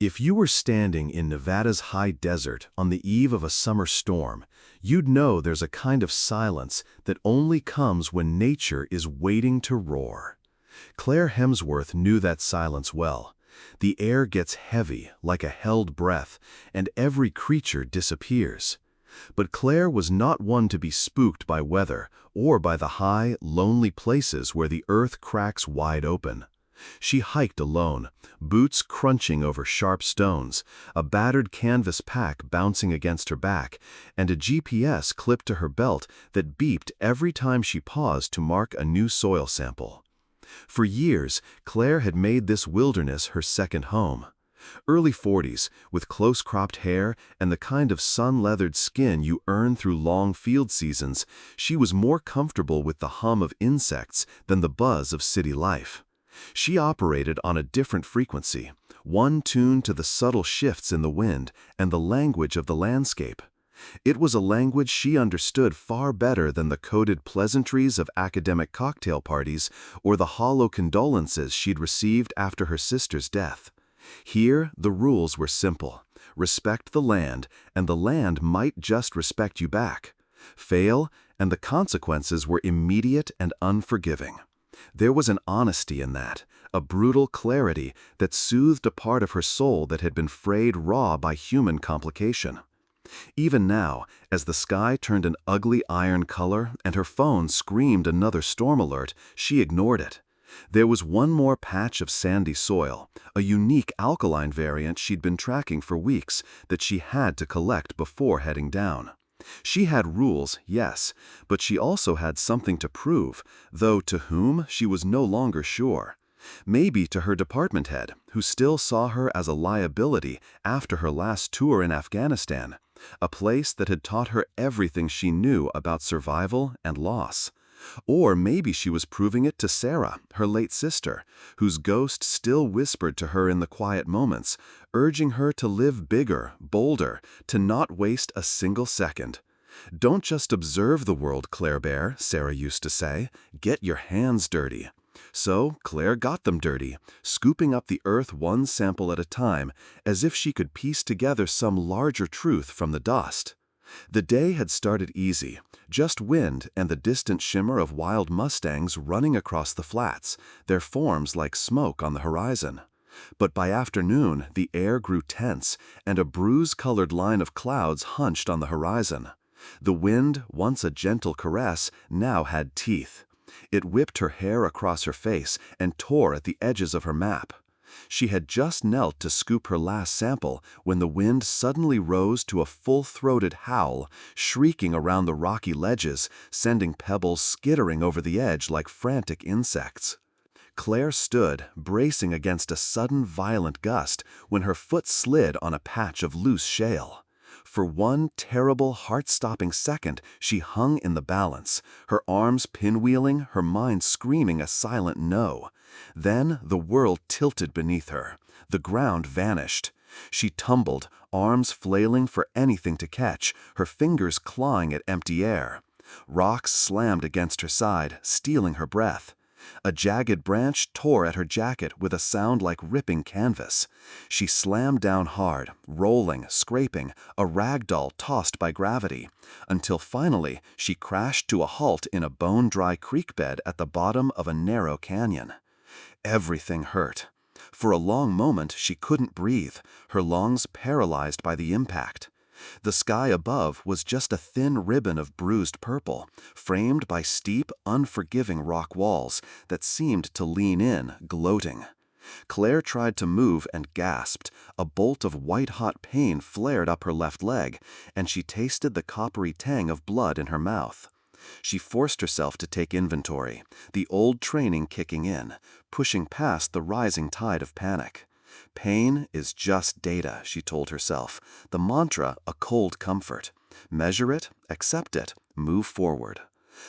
If you were standing in Nevada's high desert on the eve of a summer storm, you'd know there's a kind of silence that only comes when nature is waiting to roar. Claire Hemsworth knew that silence well. The air gets heavy, like a held breath, and every creature disappears. But Claire was not one to be spooked by weather or by the high, lonely places where the earth cracks wide open. She hiked alone, boots crunching over sharp stones, a battered canvas pack bouncing against her back, and a GPS clipped to her belt that beeped every time she paused to mark a new soil sample. For years, Claire had made this wilderness her second home. Early 40s, with close-cropped hair and the kind of sun-leathered skin you earn through long field seasons, she was more comfortable with the hum of insects than the buzz of city life. She operated on a different frequency, one tuned to the subtle shifts in the wind and the language of the landscape. It was a language she understood far better than the coded pleasantries of academic cocktail parties or the hollow condolences she'd received after her sister's death. Here, the rules were simple. Respect the land, and the land might just respect you back. Fail, and the consequences were immediate and unforgiving. There was an honesty in that, a brutal clarity that soothed a part of her soul that had been frayed raw by human complication. Even now, as the sky turned an ugly iron color and her phone screamed another storm alert, she ignored it. There was one more patch of sandy soil, a unique alkaline variant she'd been tracking for weeks, that she had to collect before heading down. She had rules, yes, but she also had something to prove, though to whom she was no longer sure. Maybe to her department head, who still saw her as a liability after her last tour in Afghanistan, a place that had taught her everything she knew about survival and loss. Or maybe she was proving it to Sarah, her late sister, whose ghost still whispered to her in the quiet moments, urging her to live bigger, bolder, to not waste a single second. "Don't just observe the world, Claire Bear," Sarah used to say. "Get your hands dirty." So Claire got them dirty, scooping up the earth one sample at a time, as if she could piece together some larger truth from the dust. The day had started easy, just wind and the distant shimmer of wild mustangs running across the flats, their forms like smoke on the horizon. But by afternoon, the air grew tense, and a bruise-colored line of clouds hunched on the horizon. The wind, once a gentle caress, now had teeth. It whipped her hair across her face and tore at the edges of her map. She had just knelt to scoop her last sample when the wind suddenly rose to a full-throated howl, shrieking around the rocky ledges, sending pebbles skittering over the edge like frantic insects. Claire stood, bracing against a sudden violent gust, when her foot slid on a patch of loose shale. For one terrible, heart-stopping second, she hung in the balance, her arms pinwheeling, her mind screaming a silent no. Then the world tilted beneath her. The ground vanished. She tumbled, arms flailing for anything to catch, her fingers clawing at empty air. Rocks slammed against her side, stealing her breath. A jagged branch tore at her jacket with a sound like ripping canvas. She slammed down hard, rolling, scraping, a rag doll tossed by gravity, until finally she crashed to a halt in a bone-dry creek bed at the bottom of a narrow canyon. Everything hurt. For a long moment she couldn't breathe, her lungs paralyzed by the impact. The sky above was just a thin ribbon of bruised purple, framed by steep, unforgiving rock walls that seemed to lean in, gloating. Claire tried to move and gasped. A bolt of white-hot pain flared up her left leg, and she tasted the coppery tang of blood in her mouth. She forced herself to take inventory, the old training kicking in, pushing past the rising tide of panic. Pain is just data, she told herself, the mantra a cold comfort. Measure it, accept it, move forward.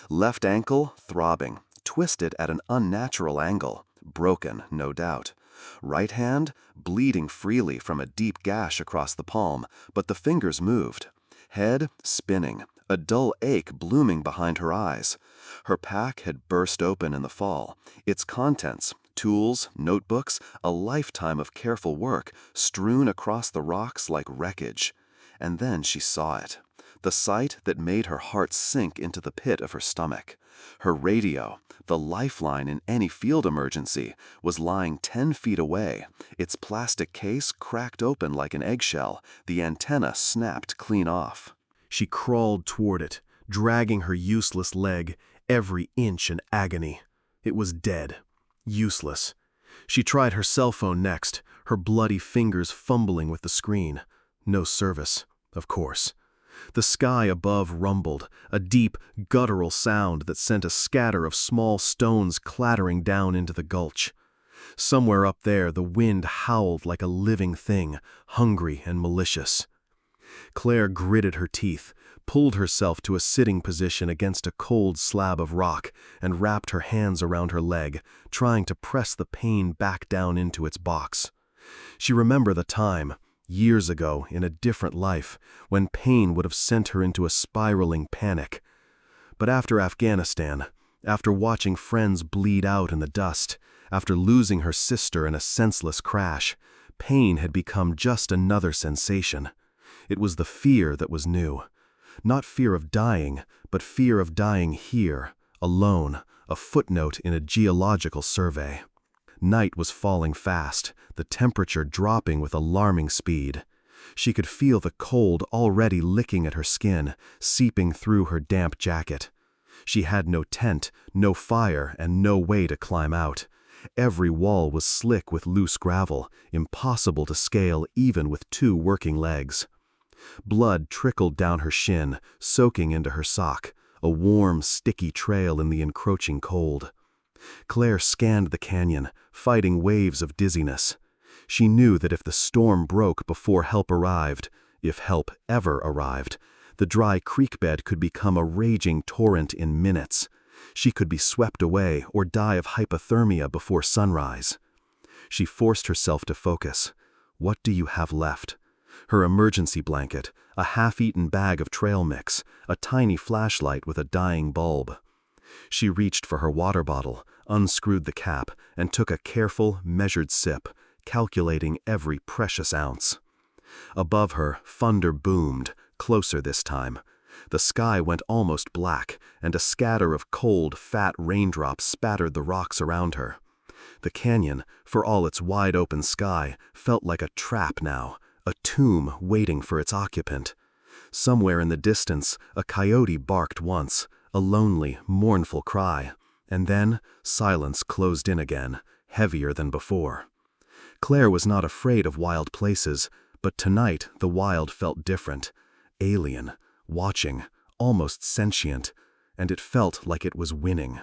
Left ankle throbbing, twisted at an unnatural angle, broken, no doubt. Right hand bleeding freely from a deep gash across the palm, but the fingers moved. Head spinning, a dull ache blooming behind her eyes. Her pack had burst open in the fall, its contents, Tools, notebooks, a lifetime of careful work strewn across the rocks like wreckage. And then she saw it. The sight that made her heart sink into the pit of her stomach. Her radio, the lifeline in any field emergency, was lying 10 feet away, its plastic case cracked open like an eggshell, the antenna snapped clean off. She crawled toward it, dragging her useless leg, every inch in agony. It was dead. Useless. She tried her cell phone next, her bloody fingers fumbling with the screen. No service, of course. The sky above rumbled, a deep, guttural sound that sent a scatter of small stones clattering down into the gulch. Somewhere up there, the wind howled like a living thing, hungry and malicious. Claire gritted her teeth, pulled herself to a sitting position against a cold slab of rock, and wrapped her hands around her leg, trying to press the pain back down into its box. She remembered the time, years ago in a different life, when pain would have sent her into a spiraling panic. But after Afghanistan, after watching friends bleed out in the dust, after losing her sister in a senseless crash, pain had become just another sensation. It was the fear that was new. Not fear of dying, but fear of dying here, alone, a footnote in a geological survey. Night was falling fast, the temperature dropping with alarming speed. She could feel the cold already licking at her skin, seeping through her damp jacket. She had no tent, no fire, and no way to climb out. Every wall was slick with loose gravel, impossible to scale even with 2 working legs. Blood trickled down her shin, soaking into her sock, a warm, sticky trail in the encroaching cold. Claire scanned the canyon, fighting waves of dizziness. She knew that if the storm broke before help arrived, if help ever arrived, the dry creek bed could become a raging torrent in minutes. She could be swept away or die of hypothermia before sunrise. She forced herself to focus. What do you have left? Her emergency blanket, a half-eaten bag of trail mix, a tiny flashlight with a dying bulb. She reached for her water bottle, unscrewed the cap, and took a careful, measured sip, calculating every precious ounce. Above her, thunder boomed, closer this time. The sky went almost black, and a scatter of cold, fat raindrops spattered the rocks around her. The canyon, for all its wide-open sky, felt like a trap now, a tomb waiting for its occupant. Somewhere in the distance, a coyote barked once, a lonely, mournful cry, and then silence closed in again, heavier than before. Claire was not afraid of wild places, but tonight the wild felt different, alien, watching, almost sentient, and it felt like it was winning.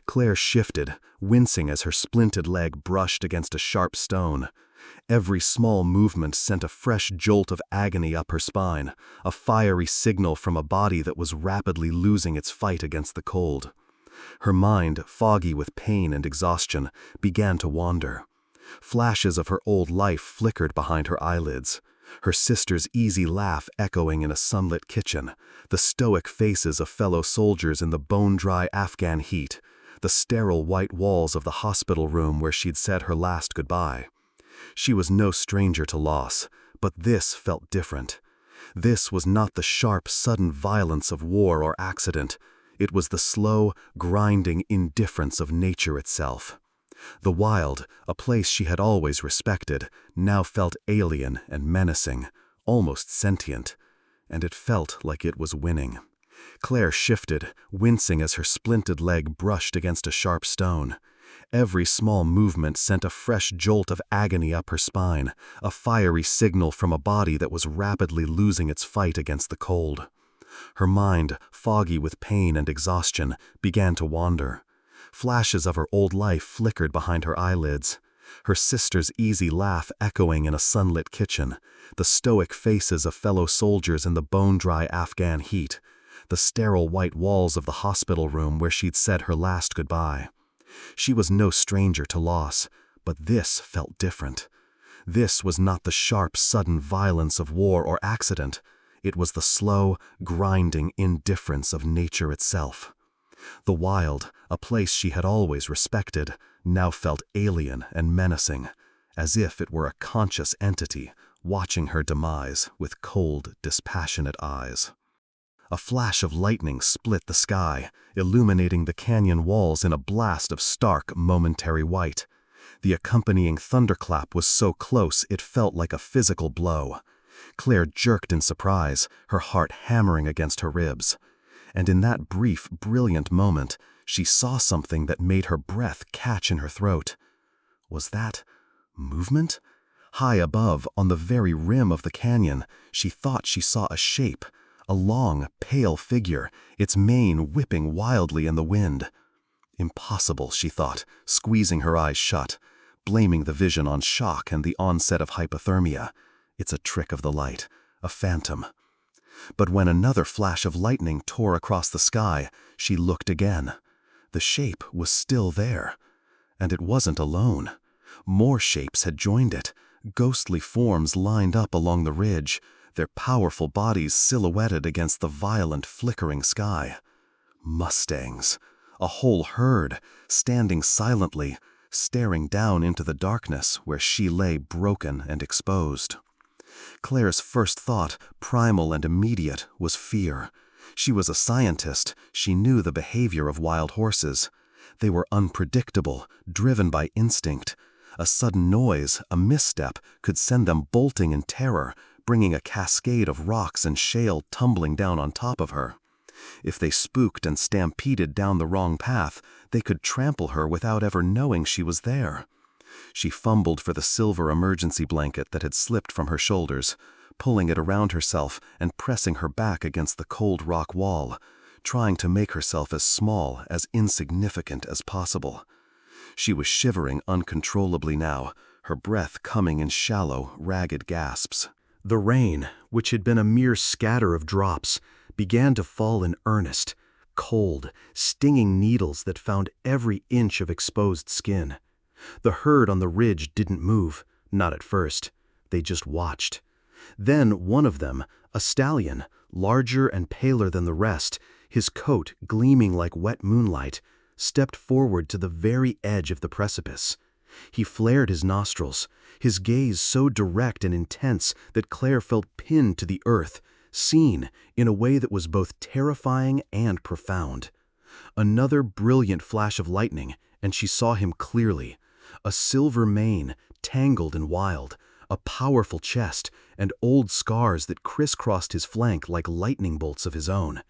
Claire shifted, wincing as her splinted leg brushed against a sharp stone. Every small movement sent a fresh jolt of agony up her spine, a fiery signal from a body that was rapidly losing its fight against the cold. Her mind, foggy with pain and exhaustion, began to wander. Flashes of her old life flickered behind her eyelids. Her sister's easy laugh echoing in a sunlit kitchen, the stoic faces of fellow soldiers in the bone-dry Afghan heat, the sterile white walls of the hospital room where she'd said her last goodbye. She was no stranger to loss, but this felt different. This was not the sharp, sudden violence of war or accident. It was the slow, grinding indifference of nature itself. The wild, a place she had always respected, now felt alien and menacing, almost sentient, and it felt like it was winning. Claire shifted, wincing as her splinted leg brushed against a sharp stone. Every small movement sent a fresh jolt of agony up her spine, a fiery signal from a body that was rapidly losing its fight against the cold. Her mind, foggy with pain and exhaustion, began to wander. Flashes of her old life flickered behind her eyelids. Her sister's easy laugh echoing in a sunlit kitchen, the stoic faces of fellow soldiers in the bone-dry Afghan heat, the sterile white walls of the hospital room where she'd said her last goodbye. She was no stranger to loss, but this felt different. This was not the sharp, sudden violence of war or accident. It was the slow, grinding indifference of nature itself. The wild, a place she had always respected, now felt alien and menacing, as if it were a conscious entity watching her demise with cold, dispassionate eyes. A flash of lightning split the sky, illuminating the canyon walls in a blast of stark, momentary white. The accompanying thunderclap was so close it felt like a physical blow. Claire jerked in surprise, her heart hammering against her ribs. And in that brief, brilliant moment, she saw something that made her breath catch in her throat. Was that movement? High above, on the very rim of the canyon, she thought she saw a shape, a long, pale figure, its mane whipping wildly in the wind. Impossible, she thought, squeezing her eyes shut, blaming the vision on shock and the onset of hypothermia. It's a trick of the light, a phantom. But when another flash of lightning tore across the sky, she looked again. The shape was still there. And it wasn't alone. More shapes had joined it, ghostly forms lined up along the ridge, their powerful bodies silhouetted against the violent, flickering sky. Mustangs, a whole herd, standing silently, staring down into the darkness where she lay broken and exposed. Claire's first thought, primal and immediate, was fear. She was a scientist. She knew the behavior of wild horses. They were unpredictable, driven by instinct. A sudden noise, a misstep, could send them bolting in terror, bringing a cascade of rocks and shale tumbling down on top of her. If they spooked and stampeded down the wrong path, they could trample her without ever knowing she was there. She fumbled for the silver emergency blanket that had slipped from her shoulders, pulling it around herself and pressing her back against the cold rock wall, trying to make herself as small, as insignificant as possible. She was shivering uncontrollably now, her breath coming in shallow, ragged gasps. The rain, which had been a mere scatter of drops, began to fall in earnest, cold, stinging needles that found every inch of exposed skin. The herd on the ridge didn't move, not at first. They just watched. Then one of them, a stallion, larger and paler than the rest, his coat gleaming like wet moonlight, stepped forward to the very edge of the precipice. He flared his nostrils, his gaze so direct and intense that Claire felt pinned to the earth, seen in a way that was both terrifying and profound. Another brilliant flash of lightning, and she saw him clearly. A silver mane, tangled and wild, a powerful chest, and old scars that crisscrossed his flank like lightning bolts of his own.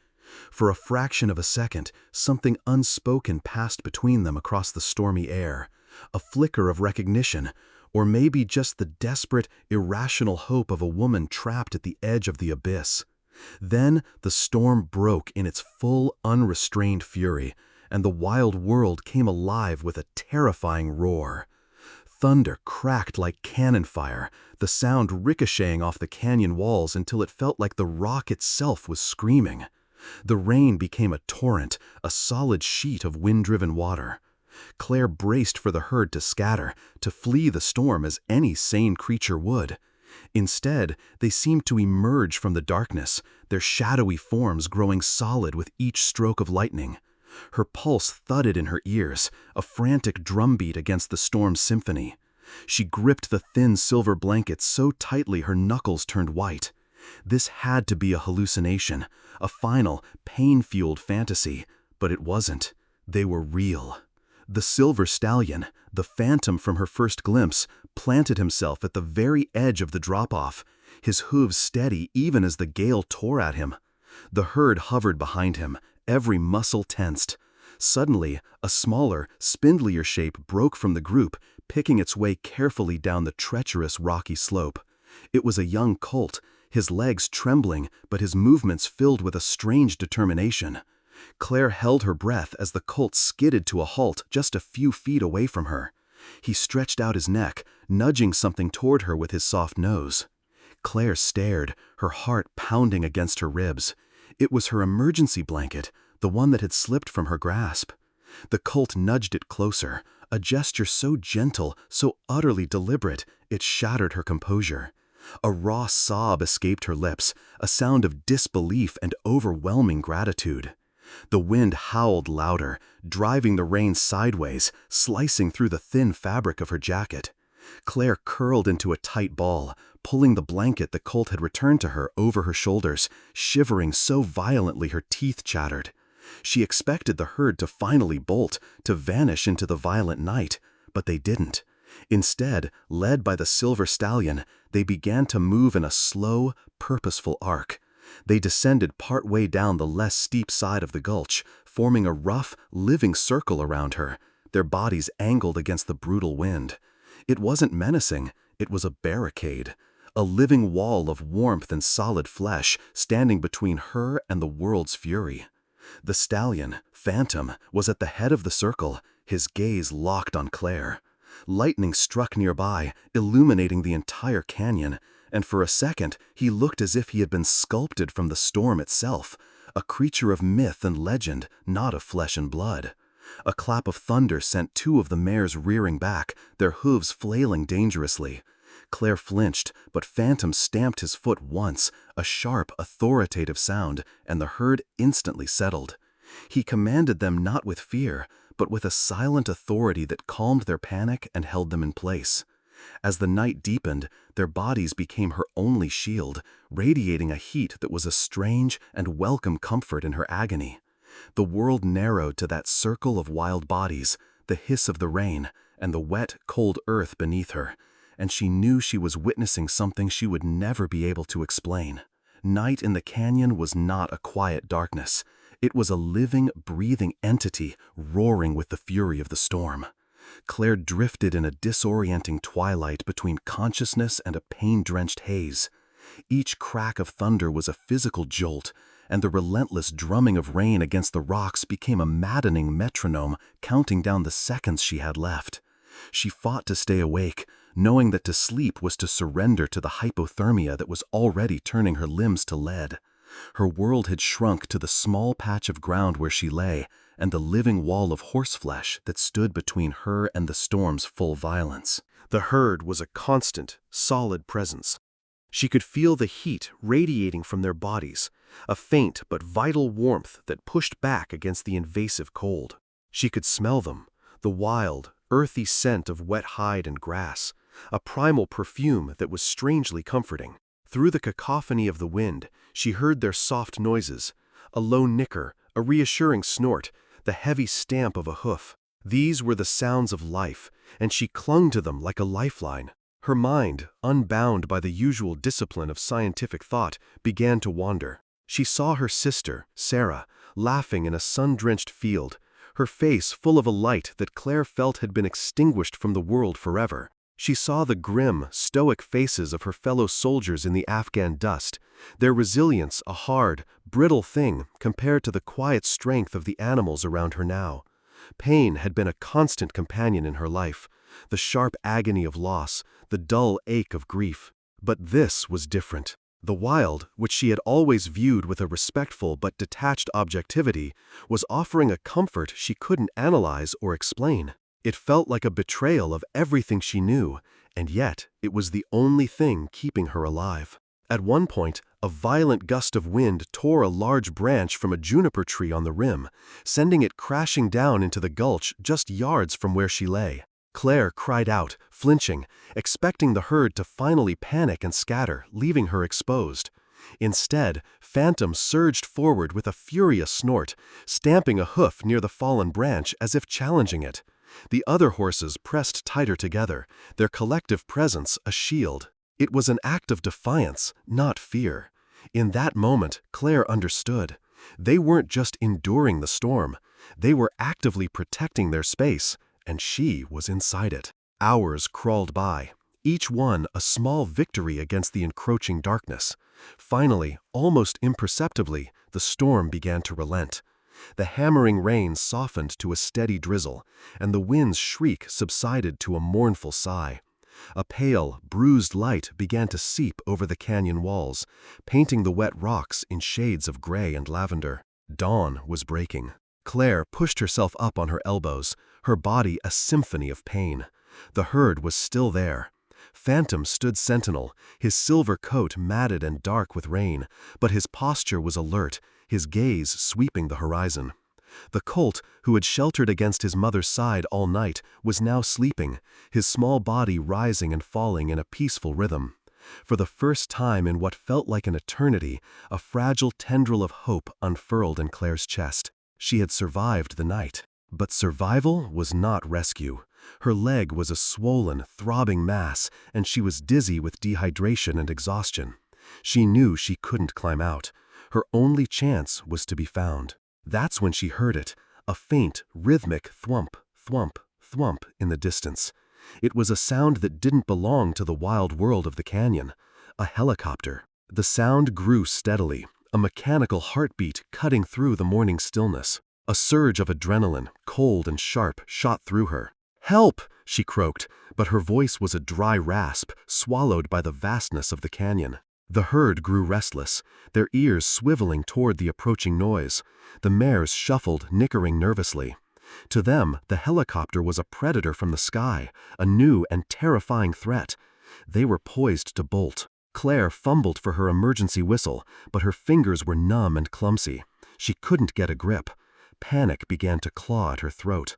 For a fraction of a second, something unspoken passed between them across the stormy air. A flicker of recognition, or maybe just the desperate, irrational hope of a woman trapped at the edge of the abyss. Then the storm broke in its full, unrestrained fury, and the wild world came alive with a terrifying roar. Thunder cracked like cannon fire, the sound ricocheting off the canyon walls until it felt like the rock itself was screaming. The rain became a torrent, a solid sheet of wind-driven water. Claire braced for the herd to scatter, to flee the storm as any sane creature would. Instead, they seemed to emerge from the darkness, their shadowy forms growing solid with each stroke of lightning. Her pulse thudded in her ears, a frantic drumbeat against the storm's symphony. She gripped the thin silver blanket so tightly her knuckles turned white. This had to be a hallucination, a final, pain-fueled fantasy, but it wasn't. They were real. The silver stallion, the phantom from her first glimpse, planted himself at the very edge of the drop-off, his hooves steady even as the gale tore at him. The herd hovered behind him, every muscle tensed. Suddenly, a smaller, spindlier shape broke from the group, picking its way carefully down the treacherous rocky slope. It was a young colt, his legs trembling, but his movements filled with a strange determination. Claire held her breath as the colt skidded to a halt just a few feet away from her. He stretched out his neck, nudging something toward her with his soft nose. Claire stared, her heart pounding against her ribs. It was her emergency blanket, the one that had slipped from her grasp. The colt nudged it closer, a gesture so gentle, so utterly deliberate, it shattered her composure. A raw sob escaped her lips, a sound of disbelief and overwhelming gratitude. The wind howled louder, driving the rain sideways, slicing through the thin fabric of her jacket. Claire curled into a tight ball, pulling the blanket that Colt had returned to her over her shoulders, shivering so violently her teeth chattered. She expected the herd to finally bolt, to vanish into the violent night, but they didn't. Instead, led by the silver stallion, they began to move in a slow, purposeful arc. They descended partway down the less steep side of the gulch, forming a rough, living circle around her, their bodies angled against the brutal wind. It wasn't menacing, it was a barricade, a living wall of warmth and solid flesh standing between her and the world's fury. The stallion, Phantom, was at the head of the circle, his gaze locked on Claire. Lightning struck nearby, illuminating the entire canyon, and for a second he looked as if he had been sculpted from the storm itself, a creature of myth and legend, not of flesh and blood. A clap of thunder sent two of the mares rearing back, their hooves flailing dangerously. Claire flinched, but Phantom stamped his foot once, a sharp, authoritative sound, and the herd instantly settled. He commanded them not with fear, but with a silent authority that calmed their panic and held them in place. As the night deepened, their bodies became her only shield, radiating a heat that was a strange and welcome comfort in her agony. The world narrowed to that circle of wild bodies, the hiss of the rain, and the wet, cold earth beneath her, and she knew she was witnessing something she would never be able to explain. Night in the canyon was not a quiet darkness. It was a living, breathing entity roaring with the fury of the storm. Claire drifted in a disorienting twilight between consciousness and a pain-drenched haze. Each crack of thunder was a physical jolt, and the relentless drumming of rain against the rocks became a maddening metronome counting down the seconds she had left. She fought to stay awake, knowing that to sleep was to surrender to the hypothermia that was already turning her limbs to lead. Her world had shrunk to the small patch of ground where she lay, and the living wall of horseflesh that stood between her and the storm's full violence. The herd was a constant, solid presence. She could feel the heat radiating from their bodies, a faint but vital warmth that pushed back against the invasive cold. She could smell them, the wild, earthy scent of wet hide and grass, a primal perfume that was strangely comforting. Through the cacophony of the wind, she heard their soft noises, a low nicker, a reassuring snort, the heavy stamp of a hoof. These were the sounds of life, and she clung to them like a lifeline. Her mind, unbound by the usual discipline of scientific thought, began to wander. She saw her sister, Sarah, laughing in a sun-drenched field, her face full of a light that Claire felt had been extinguished from the world forever. She saw the grim, stoic faces of her fellow soldiers in the Afghan dust, their resilience a hard, brittle thing compared to the quiet strength of the animals around her now. Pain had been a constant companion in her life, the sharp agony of loss, the dull ache of grief. But this was different. The wild, which she had always viewed with a respectful but detached objectivity, was offering a comfort she couldn't analyze or explain. It felt like a betrayal of everything she knew, and yet it was the only thing keeping her alive. At one point, a violent gust of wind tore a large branch from a juniper tree on the rim, sending it crashing down into the gulch just yards from where she lay. Claire cried out, flinching, expecting the herd to finally panic and scatter, leaving her exposed. Instead, Phantom surged forward with a furious snort, stamping a hoof near the fallen branch as if challenging it. The other horses pressed tighter together, their collective presence a shield. It was an act of defiance, not fear. In that moment, Claire understood. They weren't just enduring the storm. They were actively protecting their space, and she was inside it. Hours crawled by, each one a small victory against the encroaching darkness. Finally, almost imperceptibly, the storm began to relent. The hammering rain softened to a steady drizzle, and the wind's shriek subsided to a mournful sigh. A pale, bruised light began to seep over the canyon walls, painting the wet rocks in shades of gray and lavender. Dawn was breaking. Claire pushed herself up on her elbows, her body a symphony of pain. The herd was still there. Phantom stood sentinel, his silver coat matted and dark with rain, but his posture was alert, his gaze sweeping the horizon. The colt, who had sheltered against his mother's side all night, was now sleeping, his small body rising and falling in a peaceful rhythm. For the first time in what felt like an eternity, a fragile tendril of hope unfurled in Claire's chest. She had survived the night. But survival was not rescue. Her leg was a swollen, throbbing mass, and she was dizzy with dehydration and exhaustion. She knew she couldn't climb out. Her only chance was to be found. That's when she heard it, a faint, rhythmic thwump, thwump, thwump in the distance. It was a sound that didn't belong to the wild world of the canyon. A helicopter. The sound grew steadily, a mechanical heartbeat cutting through the morning stillness. A surge of adrenaline, cold and sharp, shot through her. "Help!" she croaked, but her voice was a dry rasp, swallowed by the vastness of the canyon. The herd grew restless, their ears swiveling toward the approaching noise. The mares shuffled, nickering nervously. To them, the helicopter was a predator from the sky, a new and terrifying threat. They were poised to bolt. Claire fumbled for her emergency whistle, but her fingers were numb and clumsy. She couldn't get a grip. Panic began to claw at her throat.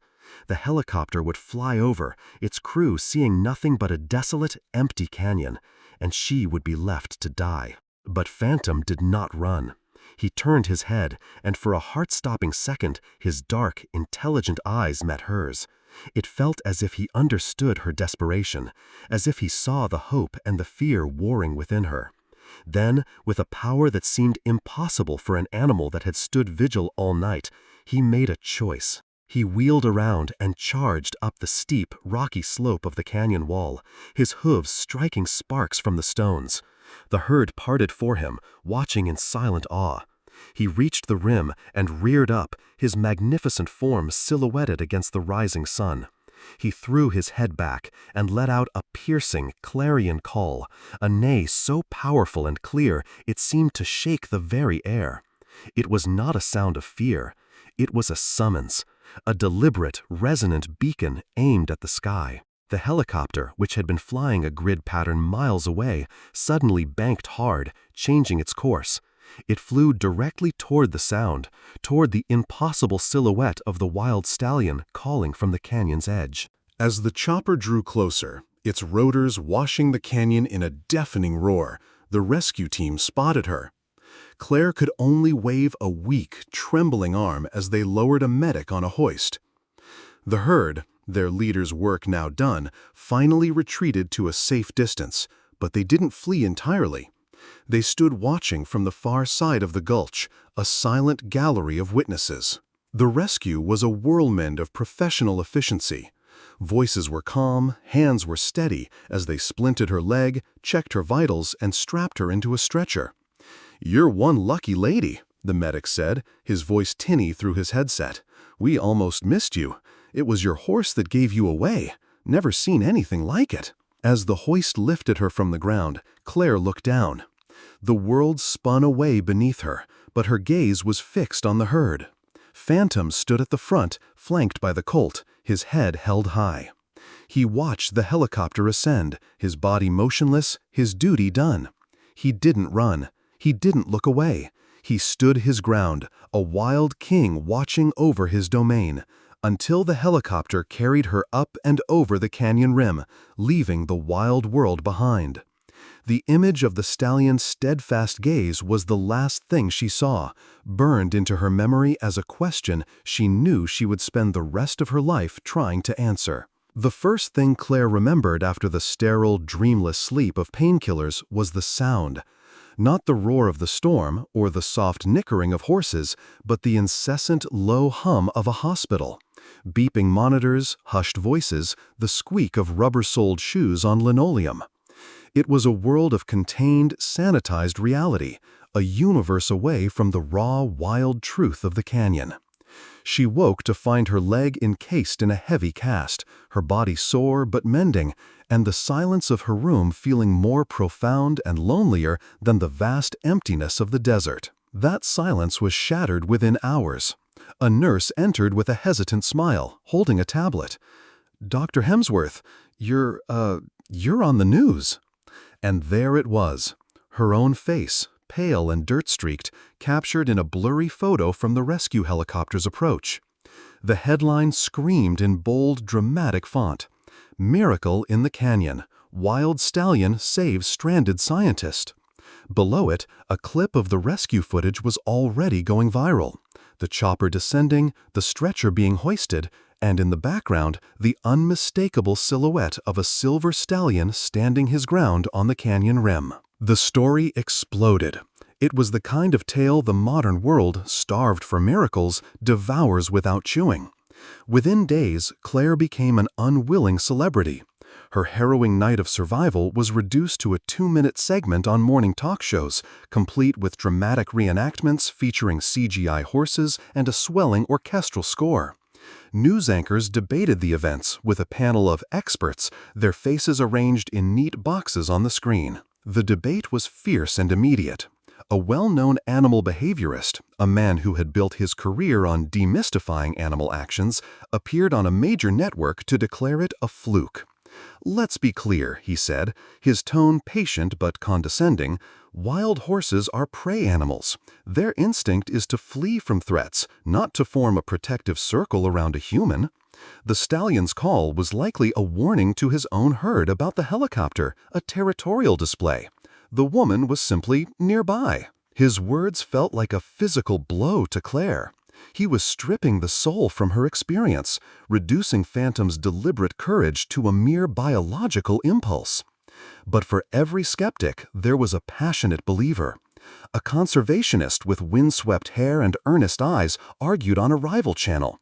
The helicopter would fly over, its crew seeing nothing but a desolate, empty canyon, and she would be left to die. But Phantom did not run. He turned his head, and for a heart-stopping second, his dark, intelligent eyes met hers. It felt as if he understood her desperation, as if he saw the hope and the fear warring within her. Then, with a power that seemed impossible for an animal that had stood vigil all night, he made a choice. He wheeled around and charged up the steep, rocky slope of the canyon wall, his hooves striking sparks from the stones. The herd parted for him, watching in silent awe. He reached the rim and reared up, his magnificent form silhouetted against the rising sun. He threw his head back and let out a piercing, clarion call, a neigh so powerful and clear it seemed to shake the very air. It was not a sound of fear. It was a summons, a deliberate, resonant beacon aimed at the sky. The helicopter, which had been flying a grid pattern miles away, suddenly banked hard, changing its course. It flew directly toward the sound, toward the impossible silhouette of the wild stallion calling from the canyon's edge. As the chopper drew closer, its rotors washing the canyon in a deafening roar, the rescue team spotted her. Claire could only wave a weak, trembling arm as they lowered a medic on a hoist. The herd, their leader's work now done, finally retreated to a safe distance, but they didn't flee entirely. They stood watching from the far side of the gulch, a silent gallery of witnesses. The rescue was a whirlwind of professional efficiency. Voices were calm, hands were steady as they splinted her leg, checked her vitals, and strapped her into a stretcher. "You're one lucky lady," the medic said, his voice tinny through his headset. "We almost missed you. It was your horse that gave you away. Never seen anything like it." As the hoist lifted her from the ground, Claire looked down. The world spun away beneath her, but her gaze was fixed on the herd. Phantom stood at the front, flanked by the colt, his head held high. He watched the helicopter ascend, his body motionless, his duty done. He didn't run. He didn't look away. He stood his ground, a wild king watching over his domain, until the helicopter carried her up and over the canyon rim, leaving the wild world behind. The image of the stallion's steadfast gaze was the last thing she saw, burned into her memory as a question she knew she would spend the rest of her life trying to answer. The first thing Claire remembered after the sterile, dreamless sleep of painkillers was the sound. Not the roar of the storm or the soft nickering of horses, but the incessant low hum of a hospital. Beeping monitors, hushed voices, the squeak of rubber-soled shoes on linoleum. It was a world of contained, sanitized reality, a universe away from the raw, wild truth of the canyon. She woke to find her leg encased in a heavy cast, her body sore but mending, and the silence of her room feeling more profound and lonelier than the vast emptiness of the desert. That silence was shattered within hours. A nurse entered with a hesitant smile, holding a tablet. "Dr. Hemsworth, you're on the news." And there it was, her own face, pale and dirt-streaked, captured in a blurry photo from the rescue helicopter's approach. The headline screamed in bold, dramatic font, "Miracle in the Canyon. Wild Stallion Saves Stranded Scientist." Below it, a clip of the rescue footage was already going viral. The chopper descending, the stretcher being hoisted, and in the background, the unmistakable silhouette of a silver stallion standing his ground on the canyon rim. The story exploded. It was the kind of tale the modern world, starved for miracles, devours without chewing. Within days, Claire became an unwilling celebrity. Her harrowing night of survival was reduced to a 2-minute segment on morning talk shows, complete with dramatic reenactments featuring CGI horses and a swelling orchestral score. News anchors debated the events with a panel of experts, their faces arranged in neat boxes on the screen. The debate was fierce and immediate. A well-known animal behaviorist, a man who had built his career on demystifying animal actions, appeared on a major network to declare it a fluke. "Let's be clear," he said, his tone patient but condescending. "Wild horses are prey animals. Their instinct is to flee from threats, not to form a protective circle around a human." The stallion's call was likely a warning to his own herd about the helicopter, a territorial display. The woman was simply nearby. His words felt like a physical blow to Claire. He was stripping the soul from her experience, reducing Phantom's deliberate courage to a mere biological impulse. But for every skeptic, there was a passionate believer. A conservationist with windswept hair and earnest eyes argued on a rival channel.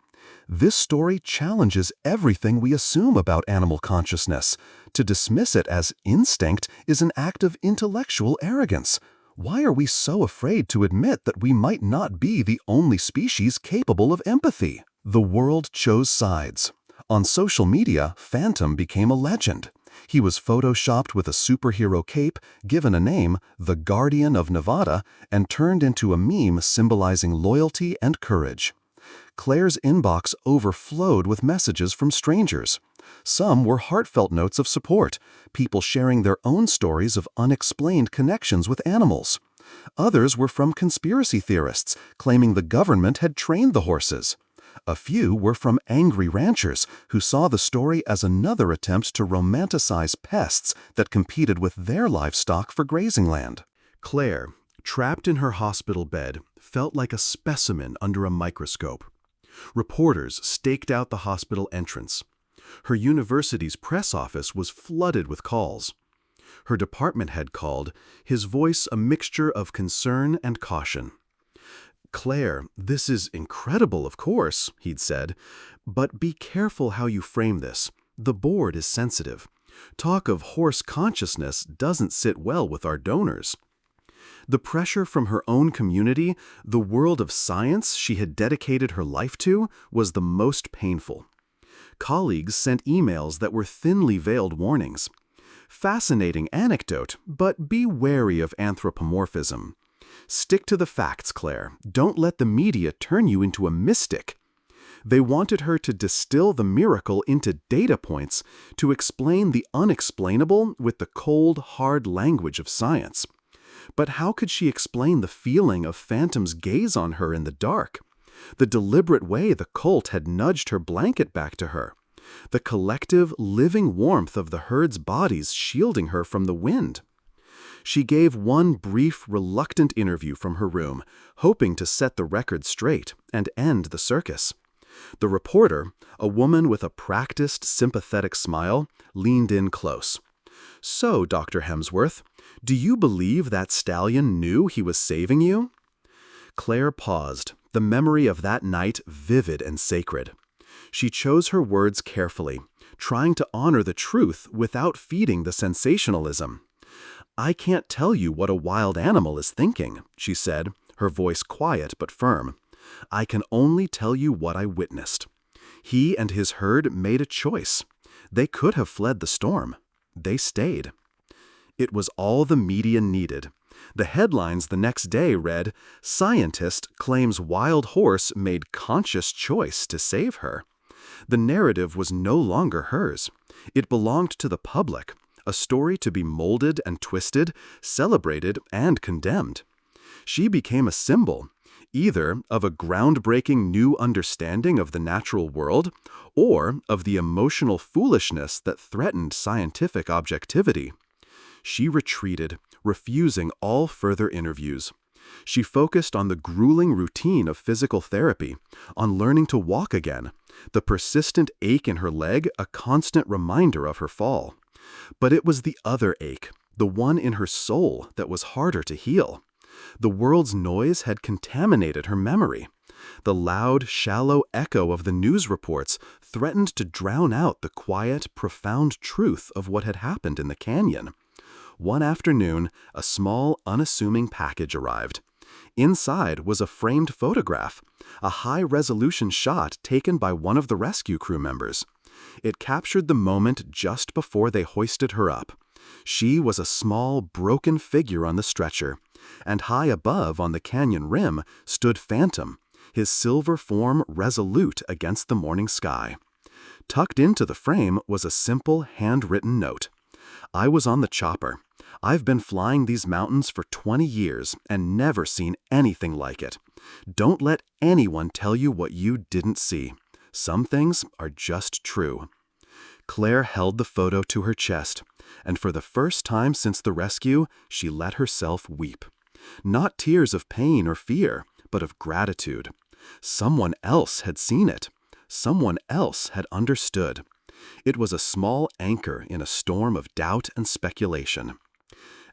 "This story challenges everything we assume about animal consciousness. To dismiss it as instinct is an act of intellectual arrogance. Why are we so afraid to admit that we might not be the only species capable of empathy?" The world chose sides. On social media, Phantom became a legend. He was photoshopped with a superhero cape, given a name, the Guardian of Nevada, and turned into a meme symbolizing loyalty and courage. Claire's inbox overflowed with messages from strangers. Some were heartfelt notes of support, people sharing their own stories of unexplained connections with animals. Others were from conspiracy theorists, claiming the government had trained the horses. A few were from angry ranchers who saw the story as another attempt to romanticize pests that competed with their livestock for grazing land. Claire, trapped in her hospital bed, felt like a specimen under a microscope. Reporters staked out the hospital entrance. Her university's press office was flooded with calls. Her department head called, his voice a mixture of concern and caution. "Claire, this is incredible, of course," he'd said, "but be careful how you frame this. The board is sensitive. Talk of horse consciousness doesn't sit well with our donors." The pressure from her own community, the world of science she had dedicated her life to, was the most painful. Colleagues sent emails that were thinly veiled warnings. "Fascinating anecdote, but be wary of anthropomorphism. Stick to the facts, Claire. Don't let the media turn you into a mystic." They wanted her to distill the miracle into data points, to explain the unexplainable with the cold, hard language of science. But how could she explain the feeling of Phantom's gaze on her in the dark? The deliberate way the colt had nudged her blanket back to her? The collective, living warmth of the herd's bodies shielding her from the wind? She gave one brief, reluctant interview from her room, hoping to set the record straight and end the circus. The reporter, a woman with a practiced, sympathetic smile, leaned in close. "So, Dr. Hemsworth, do you believe that stallion knew he was saving you?" Claire paused, the memory of that night vivid and sacred. She chose her words carefully, trying to honor the truth without feeding the sensationalism. "I can't tell you what a wild animal is thinking," she said, her voice quiet but firm. "I can only tell you what I witnessed. He and his herd made a choice. They could have fled the storm. They stayed." It was all the media needed. The headlines the next day read, "Scientist claims wild horse made conscious choice to save her." The narrative was no longer hers. It belonged to the public, a story to be molded and twisted, celebrated and condemned. She became a symbol, either of a groundbreaking new understanding of the natural world or of the emotional foolishness that threatened scientific objectivity. She retreated, refusing all further interviews. She focused on the grueling routine of physical therapy, on learning to walk again, the persistent ache in her leg a constant reminder of her fall. But it was the other ache, the one in her soul, that was harder to heal. The world's noise had contaminated her memory. The loud, shallow echo of the news reports threatened to drown out the quiet, profound truth of what had happened in the canyon. One afternoon, a small, unassuming package arrived. Inside was a framed photograph, a high-resolution shot taken by one of the rescue crew members. It captured the moment just before they hoisted her up. She was a small, broken figure on the stretcher, and high above on the canyon rim stood Phantom, his silver form resolute against the morning sky. Tucked into the frame was a simple, handwritten note. "I was on the chopper. I've been flying these mountains for 20 years and never seen anything like it. Don't let anyone tell you what you didn't see. Some things are just true." Claire held the photo to her chest, and for the first time since the rescue, she let herself weep. Not tears of pain or fear, but of gratitude. Someone else had seen it. Someone else had understood. It was a small anchor in a storm of doubt and speculation.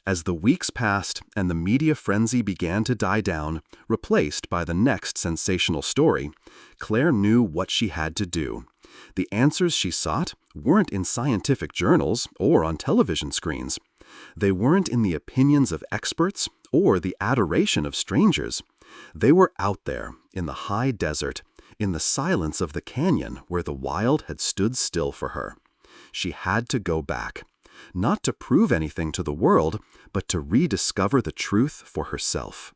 As the weeks passed and the media frenzy began to die down, replaced by the next sensational story, Claire knew what she had to do. The answers she sought weren't in scientific journals or on television screens. They weren't in the opinions of experts or the adoration of strangers. They were out there, in the high desert, in the silence of the canyon where the wild had stood still for her. She had to go back. Not to prove anything to the world, but to rediscover the truth for herself.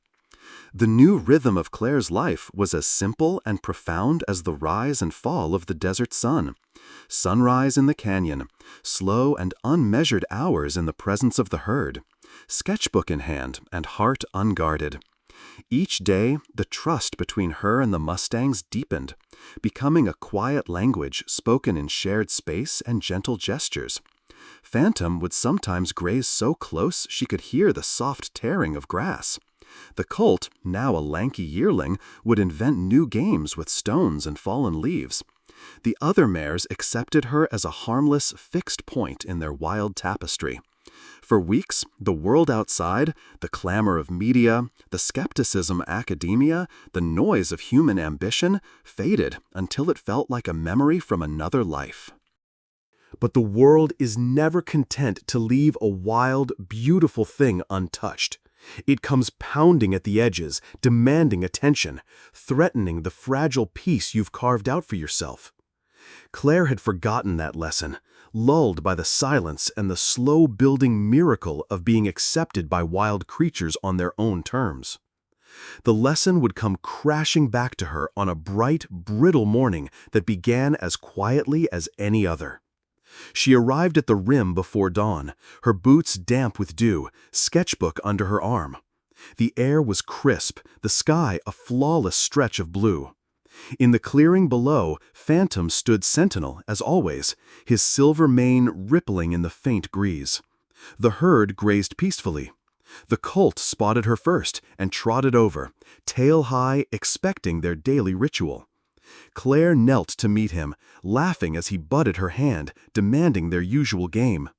The new rhythm of Claire's life was as simple and profound as the rise and fall of the desert sun. Sunrise in the canyon, slow and unmeasured hours in the presence of the herd, sketchbook in hand and heart unguarded. Each day, the trust between her and the mustangs deepened, becoming a quiet language spoken in shared space and gentle gestures. Phantom would sometimes graze so close she could hear the soft tearing of grass. The colt, now a lanky yearling, would invent new games with stones and fallen leaves. The other mares accepted her as a harmless, fixed point in their wild tapestry. For weeks, the world outside, the clamor of media, the skepticism of academia, the noise of human ambition, faded until it felt like a memory from another life. But the world is never content to leave a wild, beautiful thing untouched. It comes pounding at the edges, demanding attention, threatening the fragile peace you've carved out for yourself. Claire had forgotten that lesson, lulled by the silence and the slow-building miracle of being accepted by wild creatures on their own terms. The lesson would come crashing back to her on a bright, brittle morning that began as quietly as any other. She arrived at the rim before dawn, her boots damp with dew, sketchbook under her arm. The air was crisp, the sky a flawless stretch of blue. In the clearing below, Phantom stood sentinel, as always, his silver mane rippling in the faint breeze. The herd grazed peacefully. The colt spotted her first and trotted over, tail high, expecting their daily ritual. Claire knelt to meet him, laughing as he butted her hand, demanding their usual game.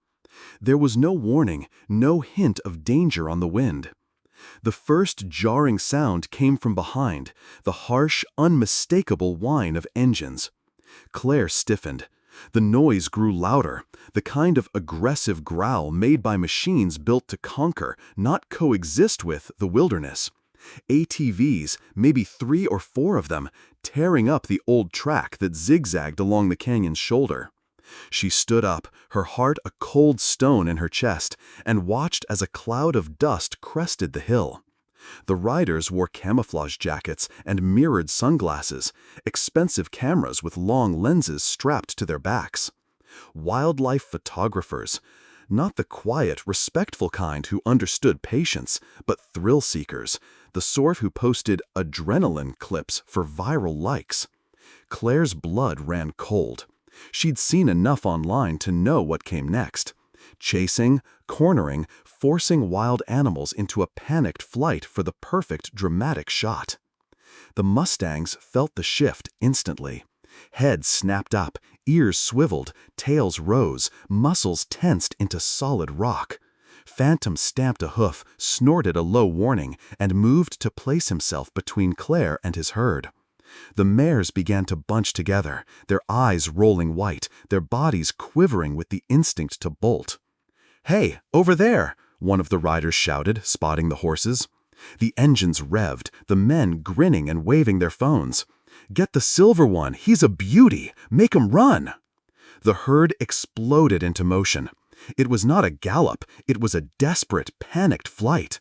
There was no warning, no hint of danger on the wind. The first jarring sound came from behind, the harsh, unmistakable whine of engines. Claire stiffened. The noise grew louder, the kind of aggressive growl made by machines built to conquer, not coexist with, the wilderness. ATVs, maybe 3 or 4 of them, tearing up the old track that zigzagged along the canyon's shoulder. She stood up, her heart a cold stone in her chest, and watched as a cloud of dust crested the hill. The riders wore camouflage jackets and mirrored sunglasses, expensive cameras with long lenses strapped to their backs. Wildlife photographers. Not the quiet, respectful kind who understood patience, but thrill-seekers, the sort who posted adrenaline clips for viral likes. Claire's blood ran cold. She'd seen enough online to know what came next. Chasing, cornering, forcing wild animals into a panicked flight for the perfect dramatic shot. The mustangs felt the shift instantly. Heads snapped up, ears swiveled, tails rose, muscles tensed into solid rock. Phantom stamped a hoof, snorted a low warning, and moved to place himself between Claire and his herd. The mares began to bunch together, their eyes rolling white, their bodies quivering with the instinct to bolt. "Hey, over there!" one of the riders shouted, spotting the horses. The engines revved, the men grinning and waving their phones. "Get the silver one, he's a beauty! Make him run!" The herd exploded into motion. It was not a gallop, it was a desperate, panicked flight.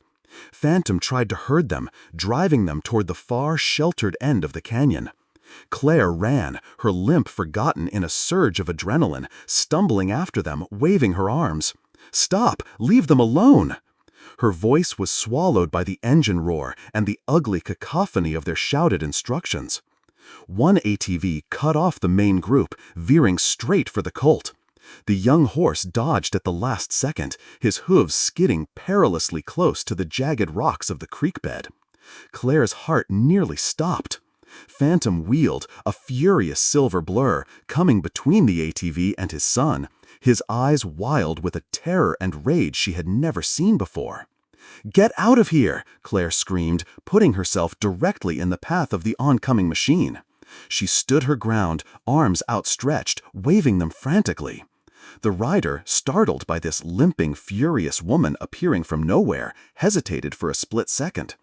Phantom tried to herd them, driving them toward the far, sheltered end of the canyon. Claire ran, her limp forgotten in a surge of adrenaline, stumbling after them, waving her arms. "Stop! Leave them alone!" Her voice was swallowed by the engine roar and the ugly cacophony of their shouted instructions. One ATV cut off the main group, veering straight for the colt. The young horse dodged at the last second, his hooves skidding perilously close to the jagged rocks of the creek bed. Claire's heart nearly stopped. Phantom wheeled, a furious silver blur, coming between the ATV and his son, his eyes wild with a terror and rage she had never seen before. "Get out of here!" Claire screamed, putting herself directly in the path of the oncoming machine. She stood her ground, arms outstretched, waving them frantically. The rider, startled by this limping, furious woman appearing from nowhere, hesitated for a split second.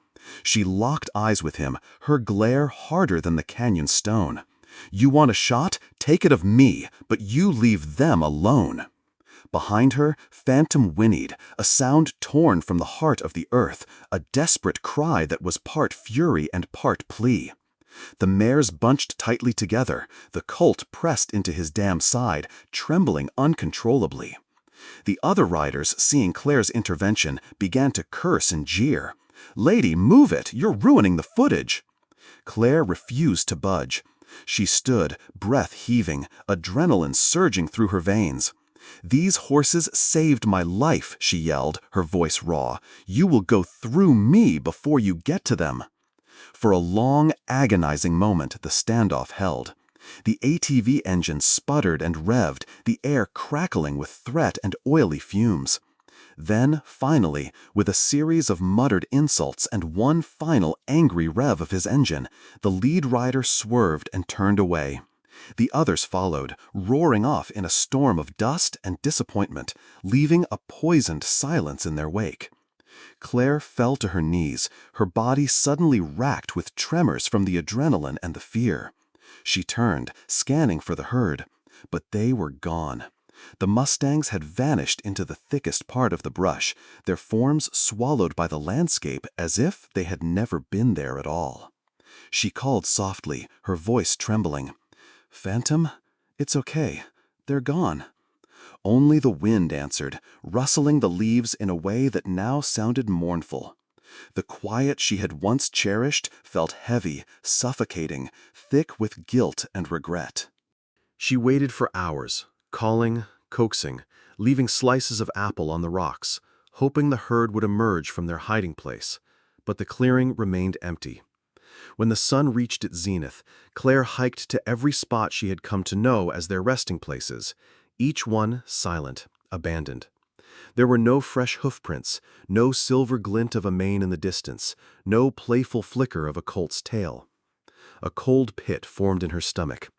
She locked eyes with him, her glare harder than the canyon stone. "You want a shot? Take it of me, but you leave them alone." Behind her, Phantom whinnied, a sound torn from the heart of the earth, a desperate cry that was part fury and part plea. The mares bunched tightly together, the colt pressed into his dam side, trembling uncontrollably. The other riders, seeing Claire's intervention, began to curse and jeer. "Lady, move it! You're ruining the footage!" Claire refused to budge. She stood, breath heaving, adrenaline surging through her veins. "These horses saved my life," she yelled, her voice raw. "You will go through me before you get to them." For a long, agonizing moment, the standoff held. The ATV engine sputtered and revved, the air crackling with threat and oily fumes. Then, finally, with a series of muttered insults and one final angry rev of his engine, the lead rider swerved and turned away. The others followed, roaring off in a storm of dust and disappointment, leaving a poisoned silence in their wake. Claire fell to her knees, her body suddenly racked with tremors from the adrenaline and the fear. She turned, scanning for the herd, but they were gone. The mustangs had vanished into the thickest part of the brush, their forms swallowed by the landscape as if they had never been there at all. She called softly, her voice trembling. "Phantom, it's okay. They're gone." Only the wind answered, rustling the leaves in a way that now sounded mournful. The quiet she had once cherished felt heavy, suffocating, thick with guilt and regret. She waited for hours, calling, coaxing, leaving slices of apple on the rocks, hoping the herd would emerge from their hiding place, but the clearing remained empty. When the sun reached its zenith, Claire hiked to every spot she had come to know as their resting places, each one silent, abandoned. There were no fresh hoofprints, no silver glint of a mane in the distance, no playful flicker of a colt's tail. A cold pit formed in her stomach.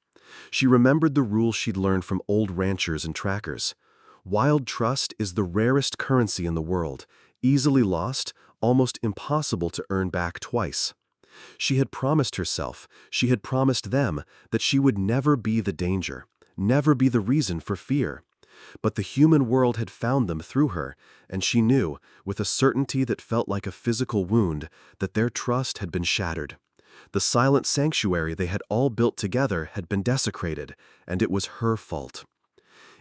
She remembered the rule she'd learned from old ranchers and trackers. Wild trust is the rarest currency in the world, easily lost, almost impossible to earn back twice. She had promised herself, she had promised them, that she would never be the danger, never be the reason for fear. But the human world had found them through her, and she knew, with a certainty that felt like a physical wound, that their trust had been shattered. The silent sanctuary they had all built together had been desecrated, and it was her fault.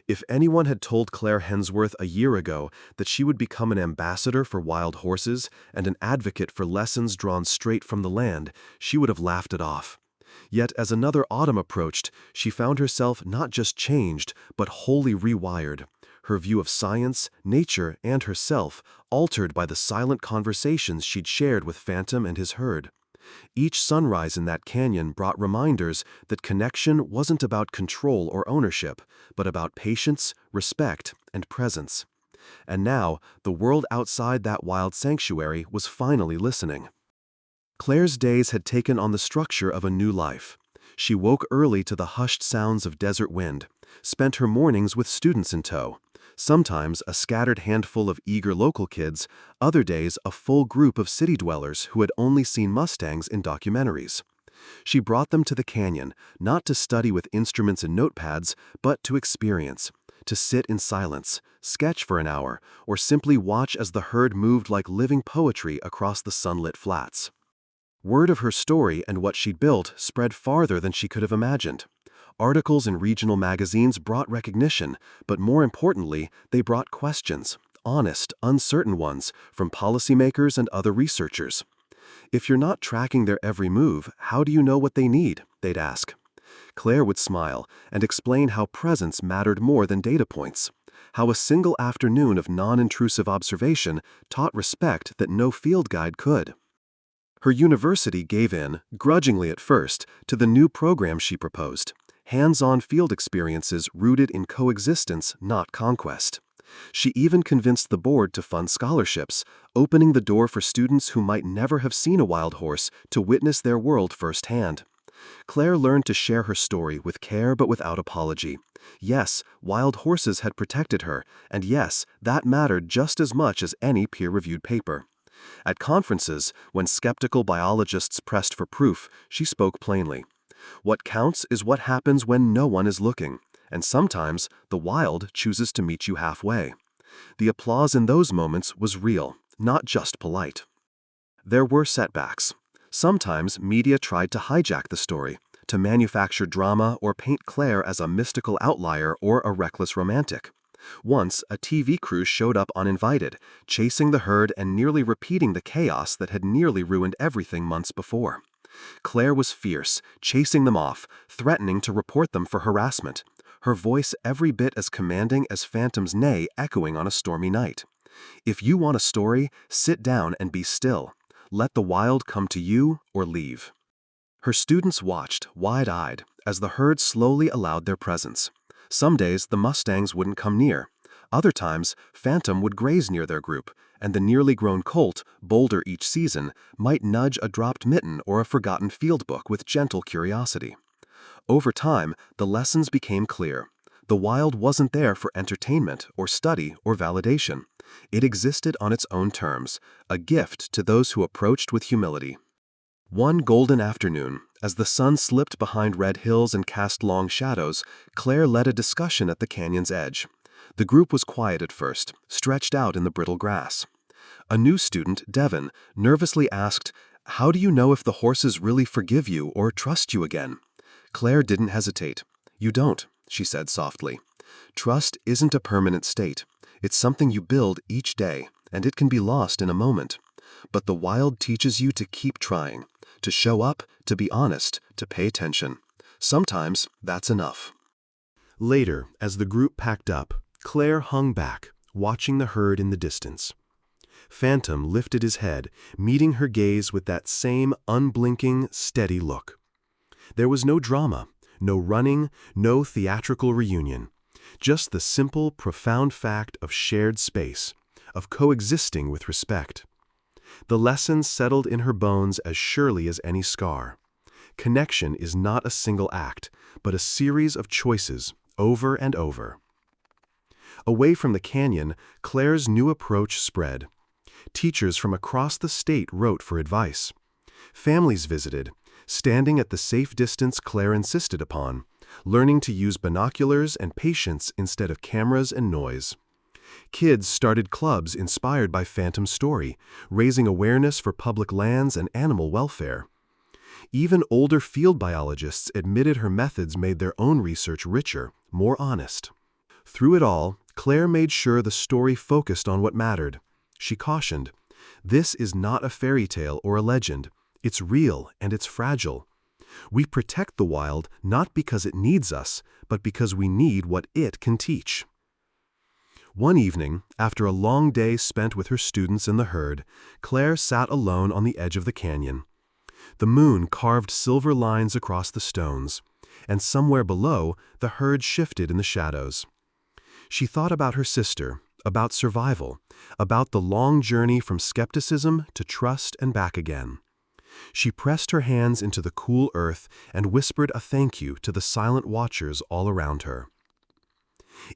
If anyone had told Claire Hemsworth a year ago that she would become an ambassador for wild horses and an advocate for lessons drawn straight from the land, she would have laughed it off. Yet as another autumn approached, she found herself not just changed, but wholly rewired. Her view of science, nature, and herself altered by the silent conversations she'd shared with Phantom and his herd. Each sunrise in that canyon brought reminders that connection wasn't about control or ownership, but about patience, respect, and presence. And now, the world outside that wild sanctuary was finally listening. Claire's days had taken on the structure of a new life. She woke early to the hushed sounds of desert wind, spent her mornings with students in tow, sometimes a scattered handful of eager local kids, other days a full group of city dwellers who had only seen mustangs in documentaries. She brought them to the canyon, not to study with instruments and notepads, but to experience, to sit in silence, sketch for an hour, or simply watch as the herd moved like living poetry across the sunlit flats. Word of her story and what she'd built spread farther than she could have imagined. Articles in regional magazines brought recognition, but more importantly, they brought questions, honest, uncertain ones, from policymakers and other researchers. If you're not tracking their every move, how do you know what they need? They'd ask. Claire would smile and explain how presence mattered more than data points, how a single afternoon of non-intrusive observation taught respect that no field guide could. Her university gave in, grudgingly at first, to the new program she proposed. Hands-on field experiences rooted in coexistence, not conquest. She even convinced the board to fund scholarships, opening the door for students who might never have seen a wild horse to witness their world firsthand. Claire learned to share her story with care but without apology. Yes, wild horses had protected her, and yes, that mattered just as much as any peer-reviewed paper. At conferences, when skeptical biologists pressed for proof, she spoke plainly. What counts is what happens when no one is looking, and sometimes the wild chooses to meet you halfway. The applause in those moments was real, not just polite. There were setbacks. Sometimes media tried to hijack the story, to manufacture drama or paint Claire as a mystical outlier or a reckless romantic. Once, a TV crew showed up uninvited, chasing the herd and nearly repeating the chaos that had nearly ruined everything months before. Claire was fierce, chasing them off, threatening to report them for harassment, her voice every bit as commanding as Phantom's neigh echoing on a stormy night. If you want a story, sit down and be still. Let the wild come to you or leave. Her students watched, wide-eyed, as the herd slowly allowed their presence. Some days the mustangs wouldn't come near. Other times, Phantom would graze near their group, and the nearly grown colt, bolder each season, might nudge a dropped mitten or a forgotten field book with gentle curiosity. Over time, the lessons became clear. The wild wasn't there for entertainment or study or validation. It existed on its own terms, a gift to those who approached with humility. One golden afternoon, as the sun slipped behind red hills and cast long shadows, Claire led a discussion at the canyon's edge. The group was quiet at first, stretched out in the brittle grass. A new student, Devon, nervously asked, "How do you know if the horses really forgive you or trust you again?" Claire didn't hesitate. "You don't," she said softly. "Trust isn't a permanent state. It's something you build each day, and it can be lost in a moment. But the wild teaches you to keep trying, to show up, to be honest, to pay attention. Sometimes that's enough." Later, as the group packed up, Claire hung back, watching the herd in the distance. Phantom lifted his head, meeting her gaze with that same unblinking, steady look. There was no drama, no running, no theatrical reunion. Just the simple, profound fact of shared space, of coexisting with respect. The lesson settled in her bones as surely as any scar. Connection is not a single act, but a series of choices, over and over. Away from the canyon, Claire's new approach spread. Teachers from across the state wrote for advice. Families visited, standing at the safe distance Claire insisted upon, learning to use binoculars and patience instead of cameras and noise. Kids started clubs inspired by Phantom's story, raising awareness for public lands and animal welfare. Even older field biologists admitted her methods made their own research richer, more honest. Through it all, Claire made sure the story focused on what mattered. She cautioned, "This is not a fairy tale or a legend. It's real and it's fragile. We protect the wild not because it needs us, but because we need what it can teach." One evening, after a long day spent with her students in the herd, Claire sat alone on the edge of the canyon. The moon carved silver lines across the stones, and somewhere below, the herd shifted in the shadows. She thought about her sister, about survival, about the long journey from skepticism to trust and back again. She pressed her hands into the cool earth and whispered a thank you to the silent watchers all around her.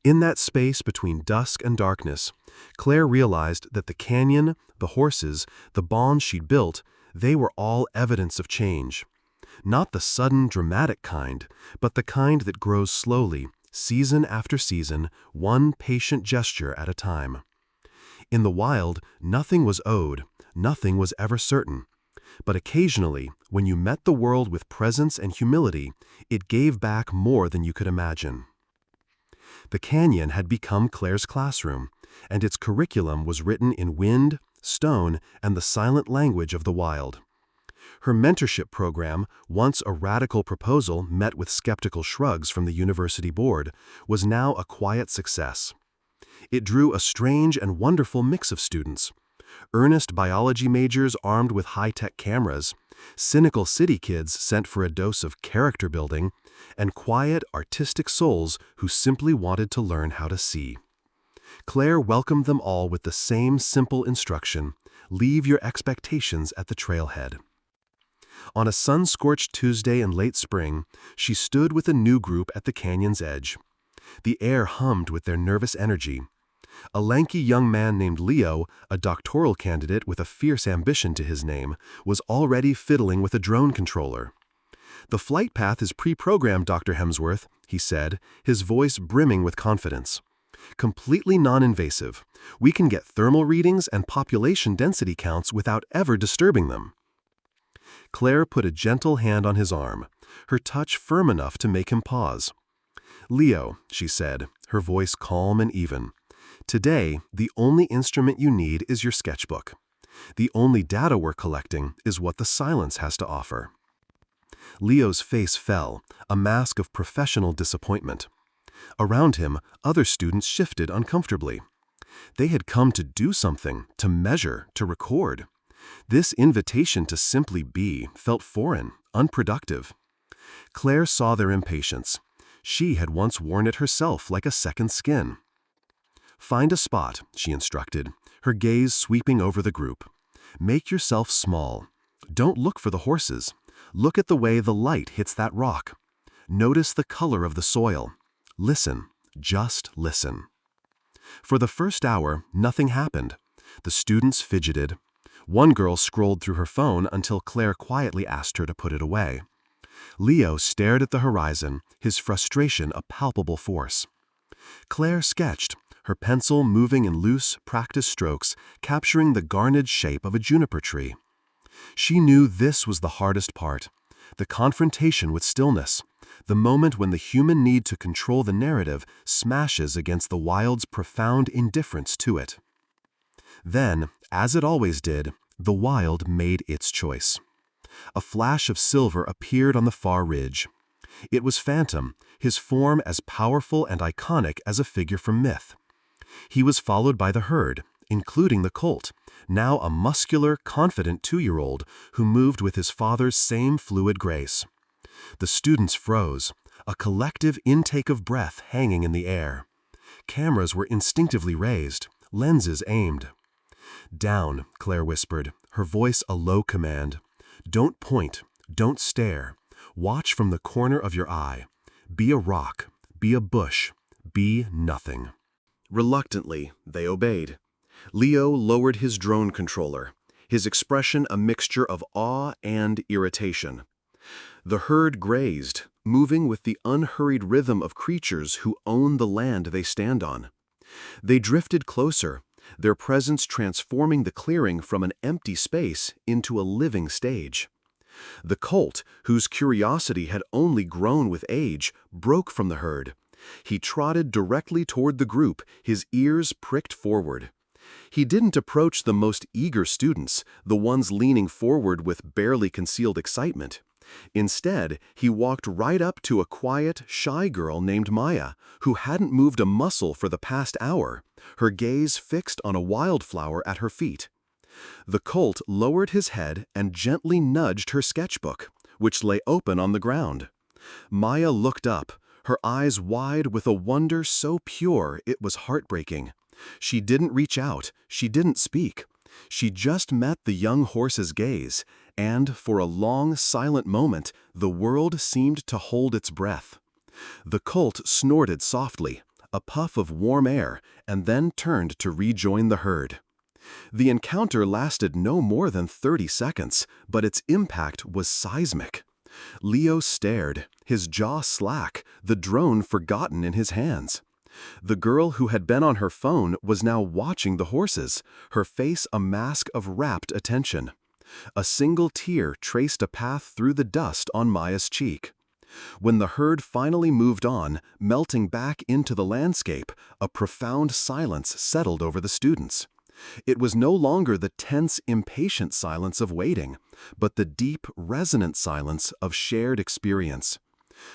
In that space between dusk and darkness, Claire realized that the canyon, the horses, the bonds she'd built, they were all evidence of change. Not the sudden, dramatic kind, but the kind that grows slowly, season after season, one patient gesture at a time. In the wild, nothing was owed, nothing was ever certain. But occasionally, when you met the world with presence and humility, it gave back more than you could imagine. The canyon had become Claire's classroom, and its curriculum was written in wind, stone, and the silent language of the wild. Her mentorship program, once a radical proposal met with skeptical shrugs from the university board, was now a quiet success. It drew a strange and wonderful mix of students. Earnest biology majors armed with high-tech cameras, cynical city kids sent for a dose of character building, and quiet, artistic souls who simply wanted to learn how to see. Claire welcomed them all with the same simple instruction: leave your expectations at the trailhead. On a sun-scorched Tuesday in late spring, she stood with a new group at the canyon's edge. The air hummed with their nervous energy. A lanky young man named Leo, a doctoral candidate with a fierce ambition to his name, was already fiddling with a drone controller. "The flight path is pre-programmed, Dr. Hemsworth," he said, his voice brimming with confidence. "Completely non-invasive. We can get thermal readings and population density counts without ever disturbing them." Claire put a gentle hand on his arm, her touch firm enough to make him pause. "Leo," she said, her voice calm and even, "today, the only instrument you need is your sketchbook. The only data we're collecting is what the silence has to offer." Leo's face fell, a mask of professional disappointment. Around him, other students shifted uncomfortably. They had come to do something, to measure, to record. This invitation to simply be felt foreign, unproductive. Claire saw their impatience. She had once worn it herself like a second skin. "Find a spot," she instructed, her gaze sweeping over the group. "Make yourself small. Don't look for the horses. Look at the way the light hits that rock. Notice the color of the soil. Listen, just listen." For the first hour, nothing happened. The students fidgeted. One girl scrolled through her phone until Claire quietly asked her to put it away. Leo stared at the horizon, his frustration a palpable force. Claire sketched, her pencil moving in loose, practiced strokes, capturing the garnered shape of a juniper tree. She knew this was the hardest part, the confrontation with stillness, the moment when the human need to control the narrative smashes against the wild's profound indifference to it. Then, as it always did, the wild made its choice. A flash of silver appeared on the far ridge. It was Phantom, his form as powerful and iconic as a figure from myth. He was followed by the herd, including the colt, now a muscular, confident 2-year-old who moved with his father's same fluid grace. The students froze, a collective intake of breath hanging in the air. Cameras were instinctively raised, lenses aimed. "Down," Claire whispered, her voice a low command. "Don't point, don't stare. Watch from the corner of your eye. Be a rock, be a bush, be nothing." Reluctantly, they obeyed. Leo lowered his drone controller, his expression a mixture of awe and irritation. The herd grazed, moving with the unhurried rhythm of creatures who own the land they stand on. They drifted closer, their presence transforming the clearing from an empty space into a living stage. The colt, whose curiosity had only grown with age, broke from the herd, He trotted directly toward the group, his ears pricked forward. He didn't approach the most eager students, the ones leaning forward with barely concealed excitement. Instead, he walked right up to a quiet, shy girl named Maya, who hadn't moved a muscle for the past hour, her gaze fixed on a wildflower at her feet. The colt lowered his head and gently nudged her sketchbook, which lay open on the ground. Maya looked up, her eyes wide with a wonder so pure it was heartbreaking. She didn't reach out, she didn't speak. She just met the young horse's gaze, and for a long, silent moment, the world seemed to hold its breath. The colt snorted softly, a puff of warm air, and then turned to rejoin the herd. The encounter lasted no more than 30 seconds, but its impact was seismic. Leo stared, his jaw slack, the drone forgotten in his hands. The girl who had been on her phone was now watching the horses, her face a mask of rapt attention. A single tear traced a path through the dust on Maya's cheek. When the herd finally moved on, melting back into the landscape, a profound silence settled over the students. It was no longer the tense, impatient silence of waiting, but the deep, resonant silence of shared experience.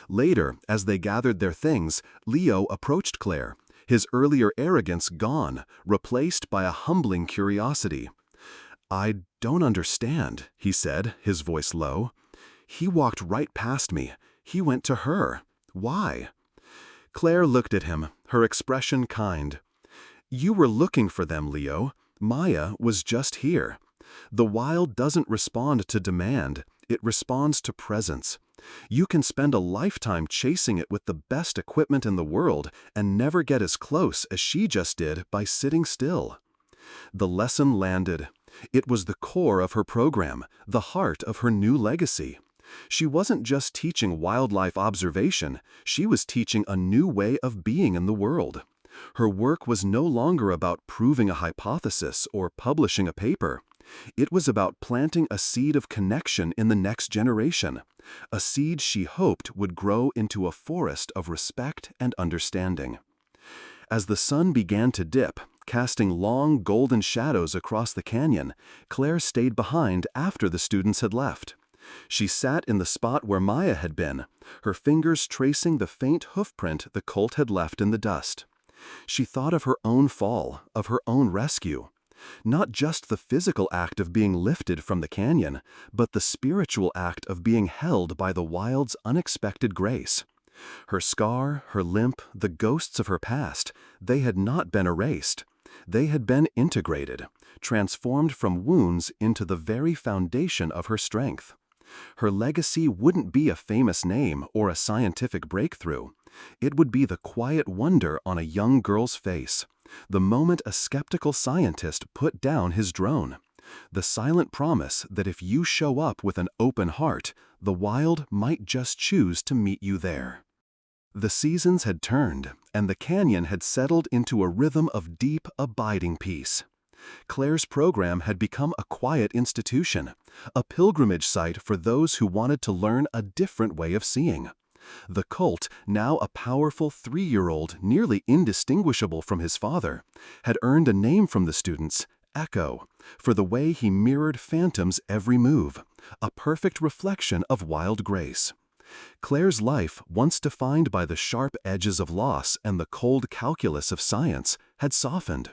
Later, as they gathered their things, Leo approached Claire, his earlier arrogance gone, replaced by a humbling curiosity. "I don't understand," he said, his voice low. "He walked right past me. He went to her. Why?" Claire looked at him, her expression kind. "You were looking for them, Leo. Maya was just here. The wild doesn't respond to demand, it responds to presence. You can spend a lifetime chasing it with the best equipment in the world and never get as close as she just did by sitting still." The lesson landed. It was the core of her program, the heart of her new legacy. She wasn't just teaching wildlife observation, she was teaching a new way of being in the world. Her work was no longer about proving a hypothesis or publishing a paper. It was about planting a seed of connection in the next generation, a seed she hoped would grow into a forest of respect and understanding. As the sun began to dip, casting long golden shadows across the canyon, Claire stayed behind after the students had left. She sat in the spot where Maya had been, her fingers tracing the faint hoofprint the colt had left in the dust. She thought of her own fall, of her own rescue. Not just the physical act of being lifted from the canyon, but the spiritual act of being held by the wild's unexpected grace. Her scar, her limp, the ghosts of her past, they had not been erased. They had been integrated, transformed from wounds into the very foundation of her strength. Her legacy wouldn't be a famous name or a scientific breakthrough. It would be the quiet wonder on a young girl's face, the moment a skeptical scientist put down his drone, the silent promise that if you show up with an open heart, the wild might just choose to meet you there. The seasons had turned, and the canyon had settled into a rhythm of deep, abiding peace. Claire's program had become a quiet institution, a pilgrimage site for those who wanted to learn a different way of seeing. The colt, now a powerful 3-year-old nearly indistinguishable from his father, had earned a name from the students, Echo, for the way he mirrored Phantom's every move, a perfect reflection of wild grace. Claire's life, once defined by the sharp edges of loss and the cold calculus of science, had softened.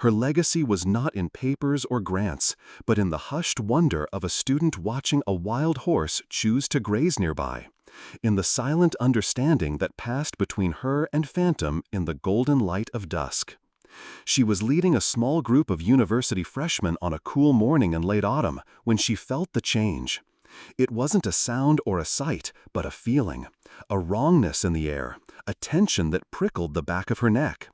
Her legacy was not in papers or grants, but in the hushed wonder of a student watching a wild horse choose to graze nearby, in the silent understanding that passed between her and Phantom in the golden light of dusk. She was leading a small group of university freshmen on a cool morning in late autumn when she felt the change. It wasn't a sound or a sight, but a feeling, a wrongness in the air, a tension that prickled the back of her neck.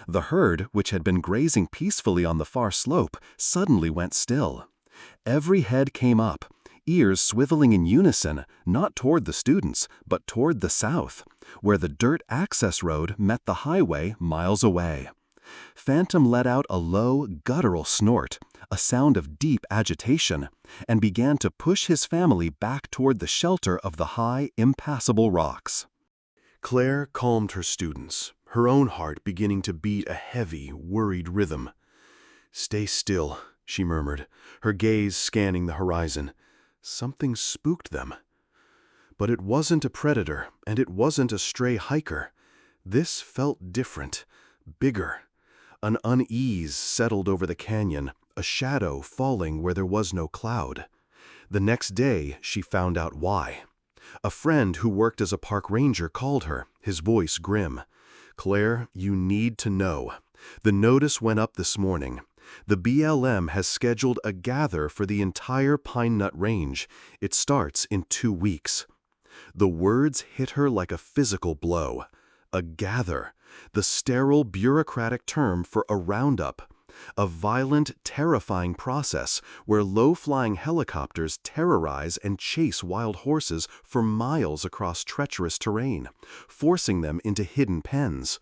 The herd, which had been grazing peacefully on the far slope, suddenly went still. Every head came up, ears swiveling in unison, not toward the students, but toward the south, where the dirt access road met the highway miles away. Phantom let out a low, guttural snort, a sound of deep agitation, and began to push his family back toward the shelter of the high, impassable rocks. Claire calmed her students, her own heart beginning to beat a heavy, worried rhythm. "Stay still," she murmured, her gaze scanning the horizon. Something spooked them. But it wasn't a predator, and it wasn't a stray hiker. This felt different, bigger. An unease settled over the canyon, a shadow falling where there was no cloud. The next day, she found out why. A friend who worked as a park ranger called her, his voice grim. "Claire, you need to know. The notice went up this morning. The BLM has scheduled a gather for the entire Pine Nut Range. It starts in 2 weeks." The words hit her like a physical blow. A gather, the sterile bureaucratic term for a roundup. A violent, terrifying process where low-flying helicopters terrorize and chase wild horses for miles across treacherous terrain, forcing them into hidden pens.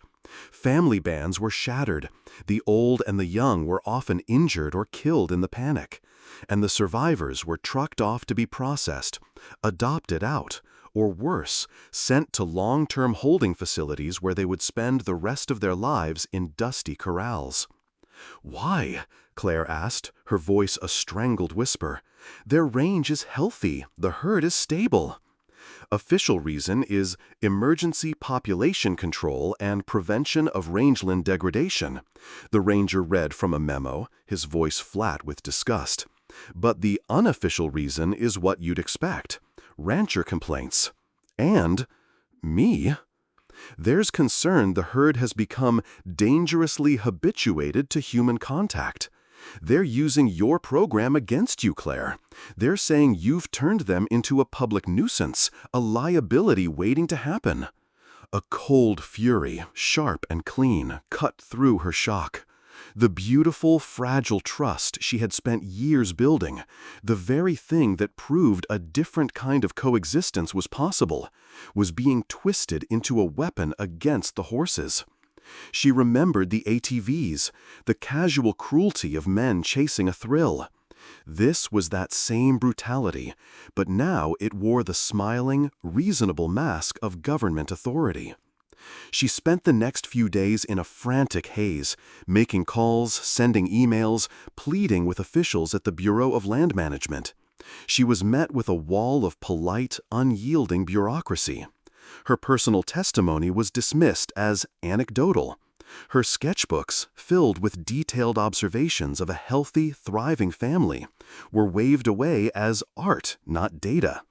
Family bands were shattered. The old and the young were often injured or killed in the panic. And the survivors were trucked off to be processed, adopted out, or worse, sent to long-term holding facilities where they would spend the rest of their lives in dusty corrals. "Why?" Claire asked, her voice a strangled whisper. "Their range is healthy. The herd is stable." Official reason is emergency population control and prevention of rangeland degradation. The ranger read from a memo, his voice flat with disgust. But the unofficial reason is what you'd expect. Rancher complaints. And me. There's concern the herd has become dangerously habituated to human contact. They're using your program against you, Claire. They're saying you've turned them into a public nuisance, a liability waiting to happen. A cold fury, sharp and clean, cut through her shock. The beautiful, fragile trust she had spent years building, the very thing that proved a different kind of coexistence was possible, was being twisted into a weapon against the horses. She remembered the ATVs, the casual cruelty of men chasing a thrill. This was that same brutality, but now it wore the smiling, reasonable mask of government authority. She spent the next few days in a frantic haze, making calls, sending emails, pleading with officials at the Bureau of Land Management. She was met with a wall of polite, unyielding bureaucracy. Her personal testimony was dismissed as anecdotal. Her sketchbooks, filled with detailed observations of a healthy, thriving family, were waved away as art, not data.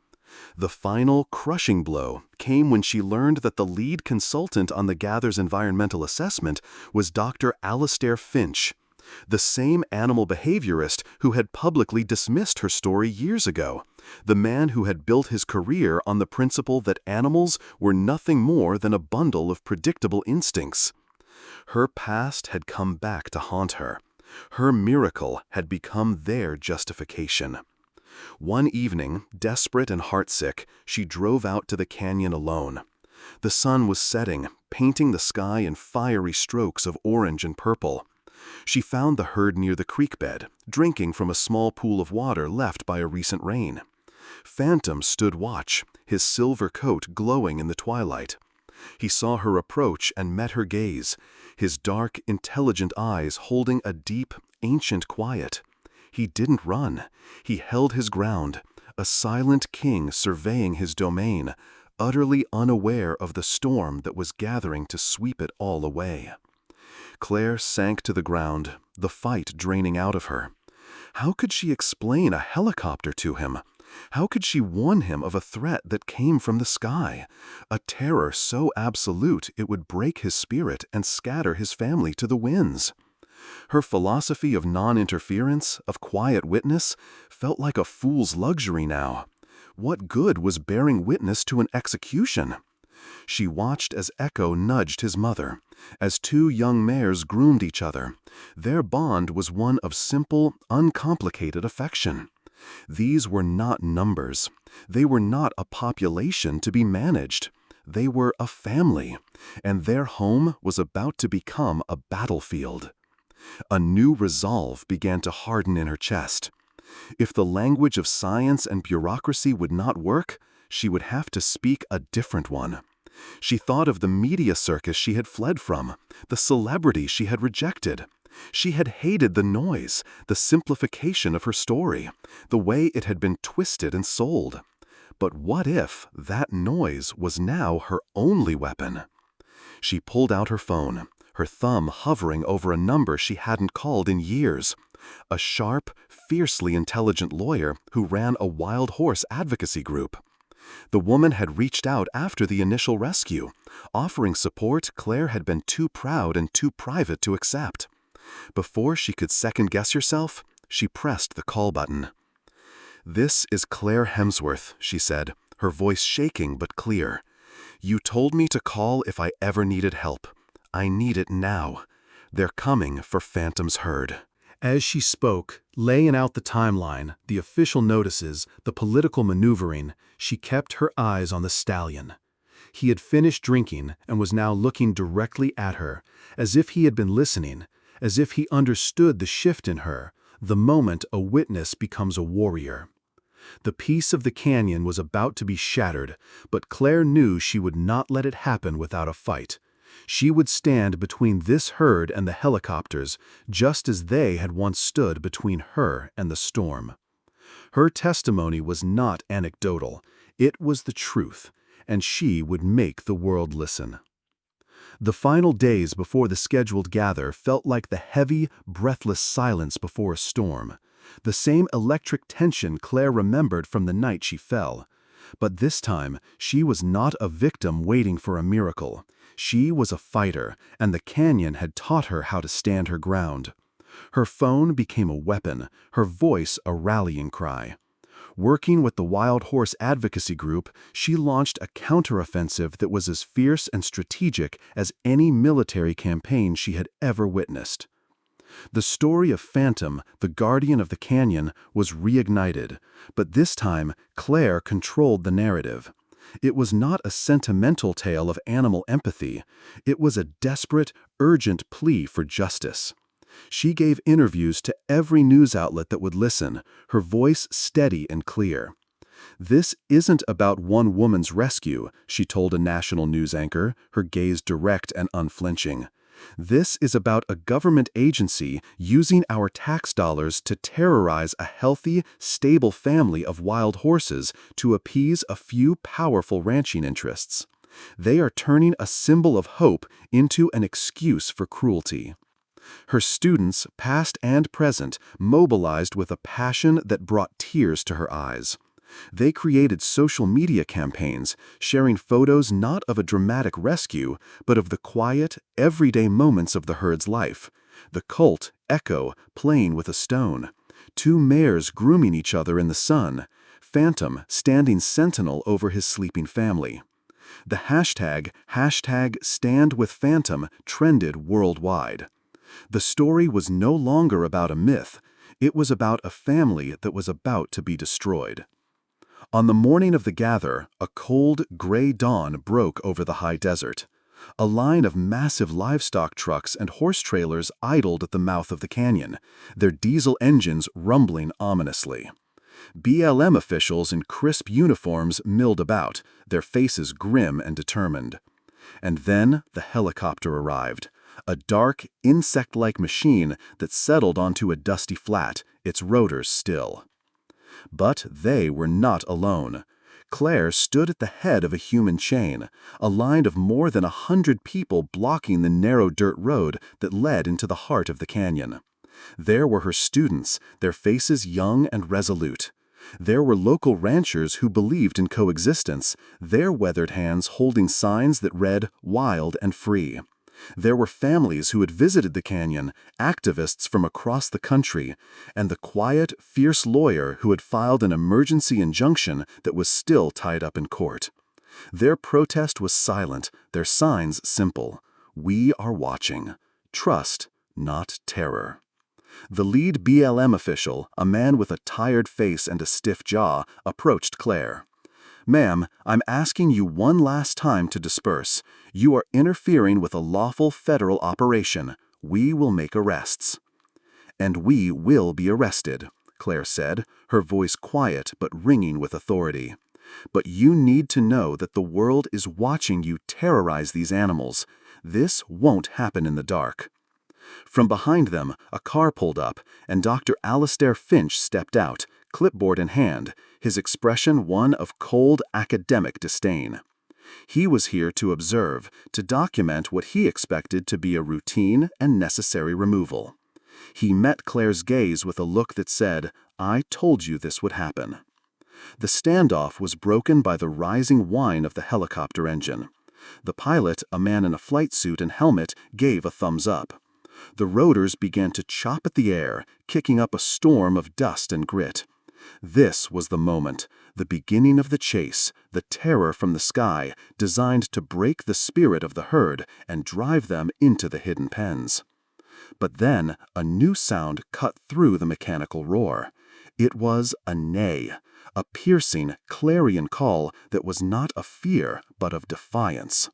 The final, crushing blow came when she learned that the lead consultant on the gather's environmental assessment was Dr. Alastair Finch, the same animal behaviorist who had publicly dismissed her story years ago, the man who had built his career on the principle that animals were nothing more than a bundle of predictable instincts. Her past had come back to haunt her. Her miracle had become their justification. One evening, desperate and heartsick, she drove out to the canyon alone. The sun was setting, painting the sky in fiery strokes of orange and purple. She found the herd near the creek bed, drinking from a small pool of water left by a recent rain. Phantom stood watch, his silver coat glowing in the twilight. He saw her approach and met her gaze, his dark, intelligent eyes holding a deep, ancient quiet. He didn't run. He held his ground, a silent king surveying his domain, utterly unaware of the storm that was gathering to sweep it all away. Claire sank to the ground, the fight draining out of her. How could she explain a helicopter to him? How could she warn him of a threat that came from the sky, a terror so absolute it would break his spirit and scatter his family to the winds? Her philosophy of non-interference, of quiet witness, felt like a fool's luxury now. What good was bearing witness to an execution? She watched as Echo nudged his mother, as 2 young mares groomed each other. Their bond was one of simple, uncomplicated affection. These were not numbers. They were not a population to be managed. They were a family, and their home was about to become a battlefield. A new resolve began to harden in her chest. If the language of science and bureaucracy would not work, she would have to speak a different one. She thought of the media circus she had fled from, the celebrity she had rejected. She had hated the noise, the simplification of her story, the way it had been twisted and sold. But what if that noise was now her only weapon? She pulled out her phone, her thumb hovering over a number she hadn't called in years. A sharp, fiercely intelligent lawyer who ran a wild horse advocacy group. The woman had reached out after the initial rescue, offering support Claire had been too proud and too private to accept. Before she could second-guess herself, she pressed the call button. "This is Claire Hemsworth," she said, her voice shaking but clear. "You told me to call if I ever needed help. I need it now. They're coming for Phantom's herd." As she spoke, laying out the timeline, the official notices, the political maneuvering, she kept her eyes on the stallion. He had finished drinking and was now looking directly at her, as if he had been listening, as if he understood the shift in her, the moment a witness becomes a warrior. The peace of the canyon was about to be shattered, but Claire knew she would not let it happen without a fight. She would stand between this herd and the helicopters, just as they had once stood between her and the storm. Her testimony was not anecdotal, it was the truth, and she would make the world listen. The final days before the scheduled gather felt like the heavy, breathless silence before a storm, the same electric tension Claire remembered from the night she fell. But this time, she was not a victim waiting for a miracle. She was a fighter, and the canyon had taught her how to stand her ground. Her phone became a weapon, her voice a rallying cry. Working with the Wild Horse Advocacy Group, she launched a counteroffensive that was as fierce and strategic as any military campaign she had ever witnessed. The story of Phantom, the guardian of the canyon, was reignited, but this time Claire controlled the narrative. It was not a sentimental tale of animal empathy. It was a desperate, urgent plea for justice. She gave interviews to every news outlet that would listen, her voice steady and clear. "This isn't about one woman's rescue," she told a national news anchor, her gaze direct and unflinching. "This is about a government agency using our tax dollars to terrorize a healthy, stable family of wild horses to appease a few powerful ranching interests. They are turning a symbol of hope into an excuse for cruelty." Her students, past and present, mobilized with a passion that brought tears to her eyes. They created social media campaigns, sharing photos not of a dramatic rescue, but of the quiet, everyday moments of the herd's life. The colt, Echo, playing with a stone. Two mares grooming each other in the sun. Phantom standing sentinel over his sleeping family. The hashtag #StandWithPhantom trended worldwide. The story was no longer about a myth. It was about a family that was about to be destroyed. On the morning of the gather, a cold, gray dawn broke over the high desert. A line of massive livestock trucks and horse trailers idled at the mouth of the canyon, their diesel engines rumbling ominously. BLM officials in crisp uniforms milled about, their faces grim and determined. And then the helicopter arrived, a dark, insect-like machine that settled onto a dusty flat, its rotors still. But they were not alone. Claire stood at the head of a human chain, a line of more than 100 people blocking the narrow dirt road that led into the heart of the canyon. There were her students, their faces young and resolute. There were local ranchers who believed in coexistence, their weathered hands holding signs that read, "Wild and Free." There were families who had visited the canyon, activists from across the country, and the quiet, fierce lawyer who had filed an emergency injunction that was still tied up in court. Their protest was silent, their signs simple. "We are watching. Trust, not terror." The lead BLM official, a man with a tired face and a stiff jaw, approached Claire. "Ma'am, I'm asking you one last time to disperse. You are interfering with a lawful federal operation. We will make arrests." "And we will be arrested," Claire said, her voice quiet but ringing with authority. But you need to know that the world is watching you terrorize these animals. This won't happen in the dark. From behind them, a car pulled up, and Dr. Alastair Finch stepped out, clipboard in hand, his expression one of cold academic disdain. He was here to observe, to document what he expected to be a routine and necessary removal. He met Claire's gaze with a look that said, "I told you this would happen." The standoff was broken by the rising whine of the helicopter engine. The pilot, a man in a flight suit and helmet, gave a thumbs up. The rotors began to chop at the air, kicking up a storm of dust and grit. This was the moment, the beginning of the chase, the terror from the sky, designed to break the spirit of the herd and drive them into the hidden pens. But then a new sound cut through the mechanical roar. It was a neigh, a piercing, clarion call that was not of fear but of defiance.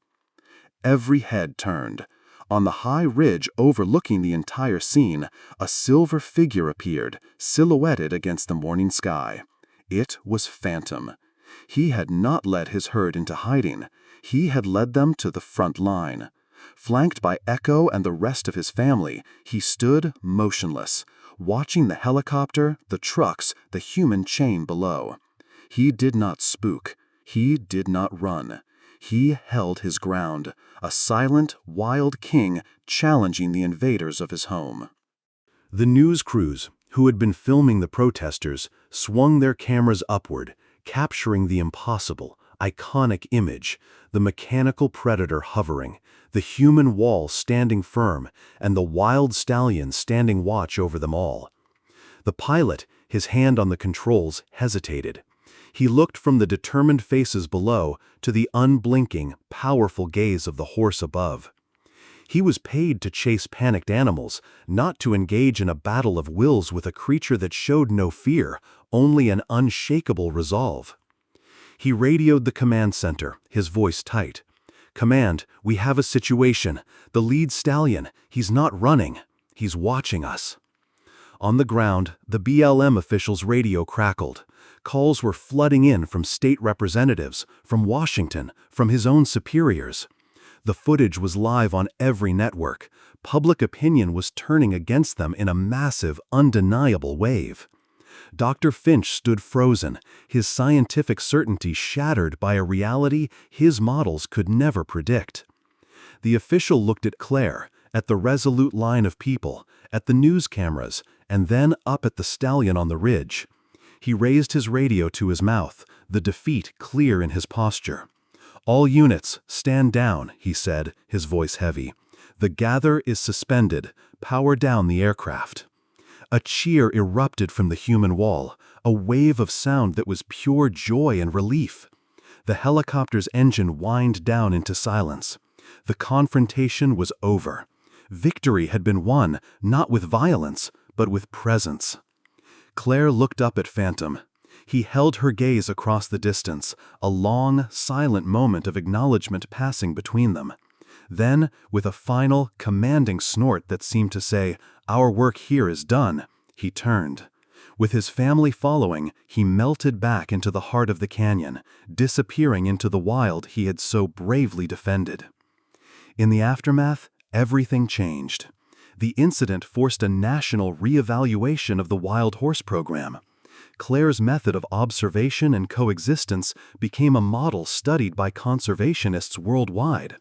Every head turned. On the high ridge overlooking the entire scene, a silver figure appeared, silhouetted against the morning sky. It was Phantom. He had not led his herd into hiding. He had led them to the front line. Flanked by Echo and the rest of his family, he stood motionless, watching the helicopter, the trucks, the human chain below. He did not spook. He did not run. He held his ground, a silent, wild king challenging the invaders of his home. The news crews, who had been filming the protesters, swung their cameras upward, capturing the impossible, iconic image, the mechanical predator hovering, the human wall standing firm, and the wild stallion standing watch over them all. The pilot, his hand on the controls, hesitated. He looked from the determined faces below to the unblinking, powerful gaze of the horse above. He was paid to chase panicked animals, not to engage in a battle of wills with a creature that showed no fear, only an unshakable resolve. He radioed the command center, his voice tight. "Command, we have a situation. The lead stallion, he's not running. He's watching us." On the ground, the BLM official's radio crackled. Calls were flooding in from state representatives, from Washington, from his own superiors. The footage was live on every network. Public opinion was turning against them in a massive, undeniable wave. Dr. Finch stood frozen, his scientific certainty shattered by a reality his models could never predict. The official looked at Claire, at the resolute line of people, at the news cameras, and then up at the stallion on the ridge. He raised his radio to his mouth, the defeat clear in his posture. "All units, stand down," he said, his voice heavy. "The gather is suspended. Power down the aircraft." A cheer erupted from the human wall, a wave of sound that was pure joy and relief. The helicopter's engine whined down into silence. The confrontation was over. Victory had been won, not with violence, but with presence. Claire looked up at Phantom. He held her gaze across the distance, a long, silent moment of acknowledgement passing between them. Then, with a final, commanding snort that seemed to say, "Our work here is done," he turned. With his family following, he melted back into the heart of the canyon, disappearing into the wild he had so bravely defended. In the aftermath, everything changed. The incident forced a national reevaluation of the wild horse program. Claire's method of observation and coexistence became a model studied by conservationists worldwide.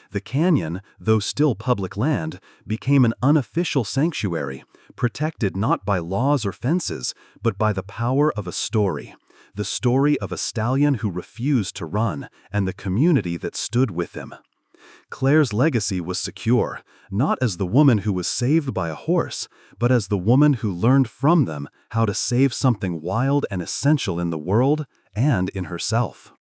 The canyon, though still public land, became an unofficial sanctuary, protected not by laws or fences, but by the power of a story. The story of a stallion who refused to run, and the community that stood with him. Claire's legacy was secure, not as the woman who was saved by a horse, but as the woman who learned from them how to save something wild and essential in the world and in herself.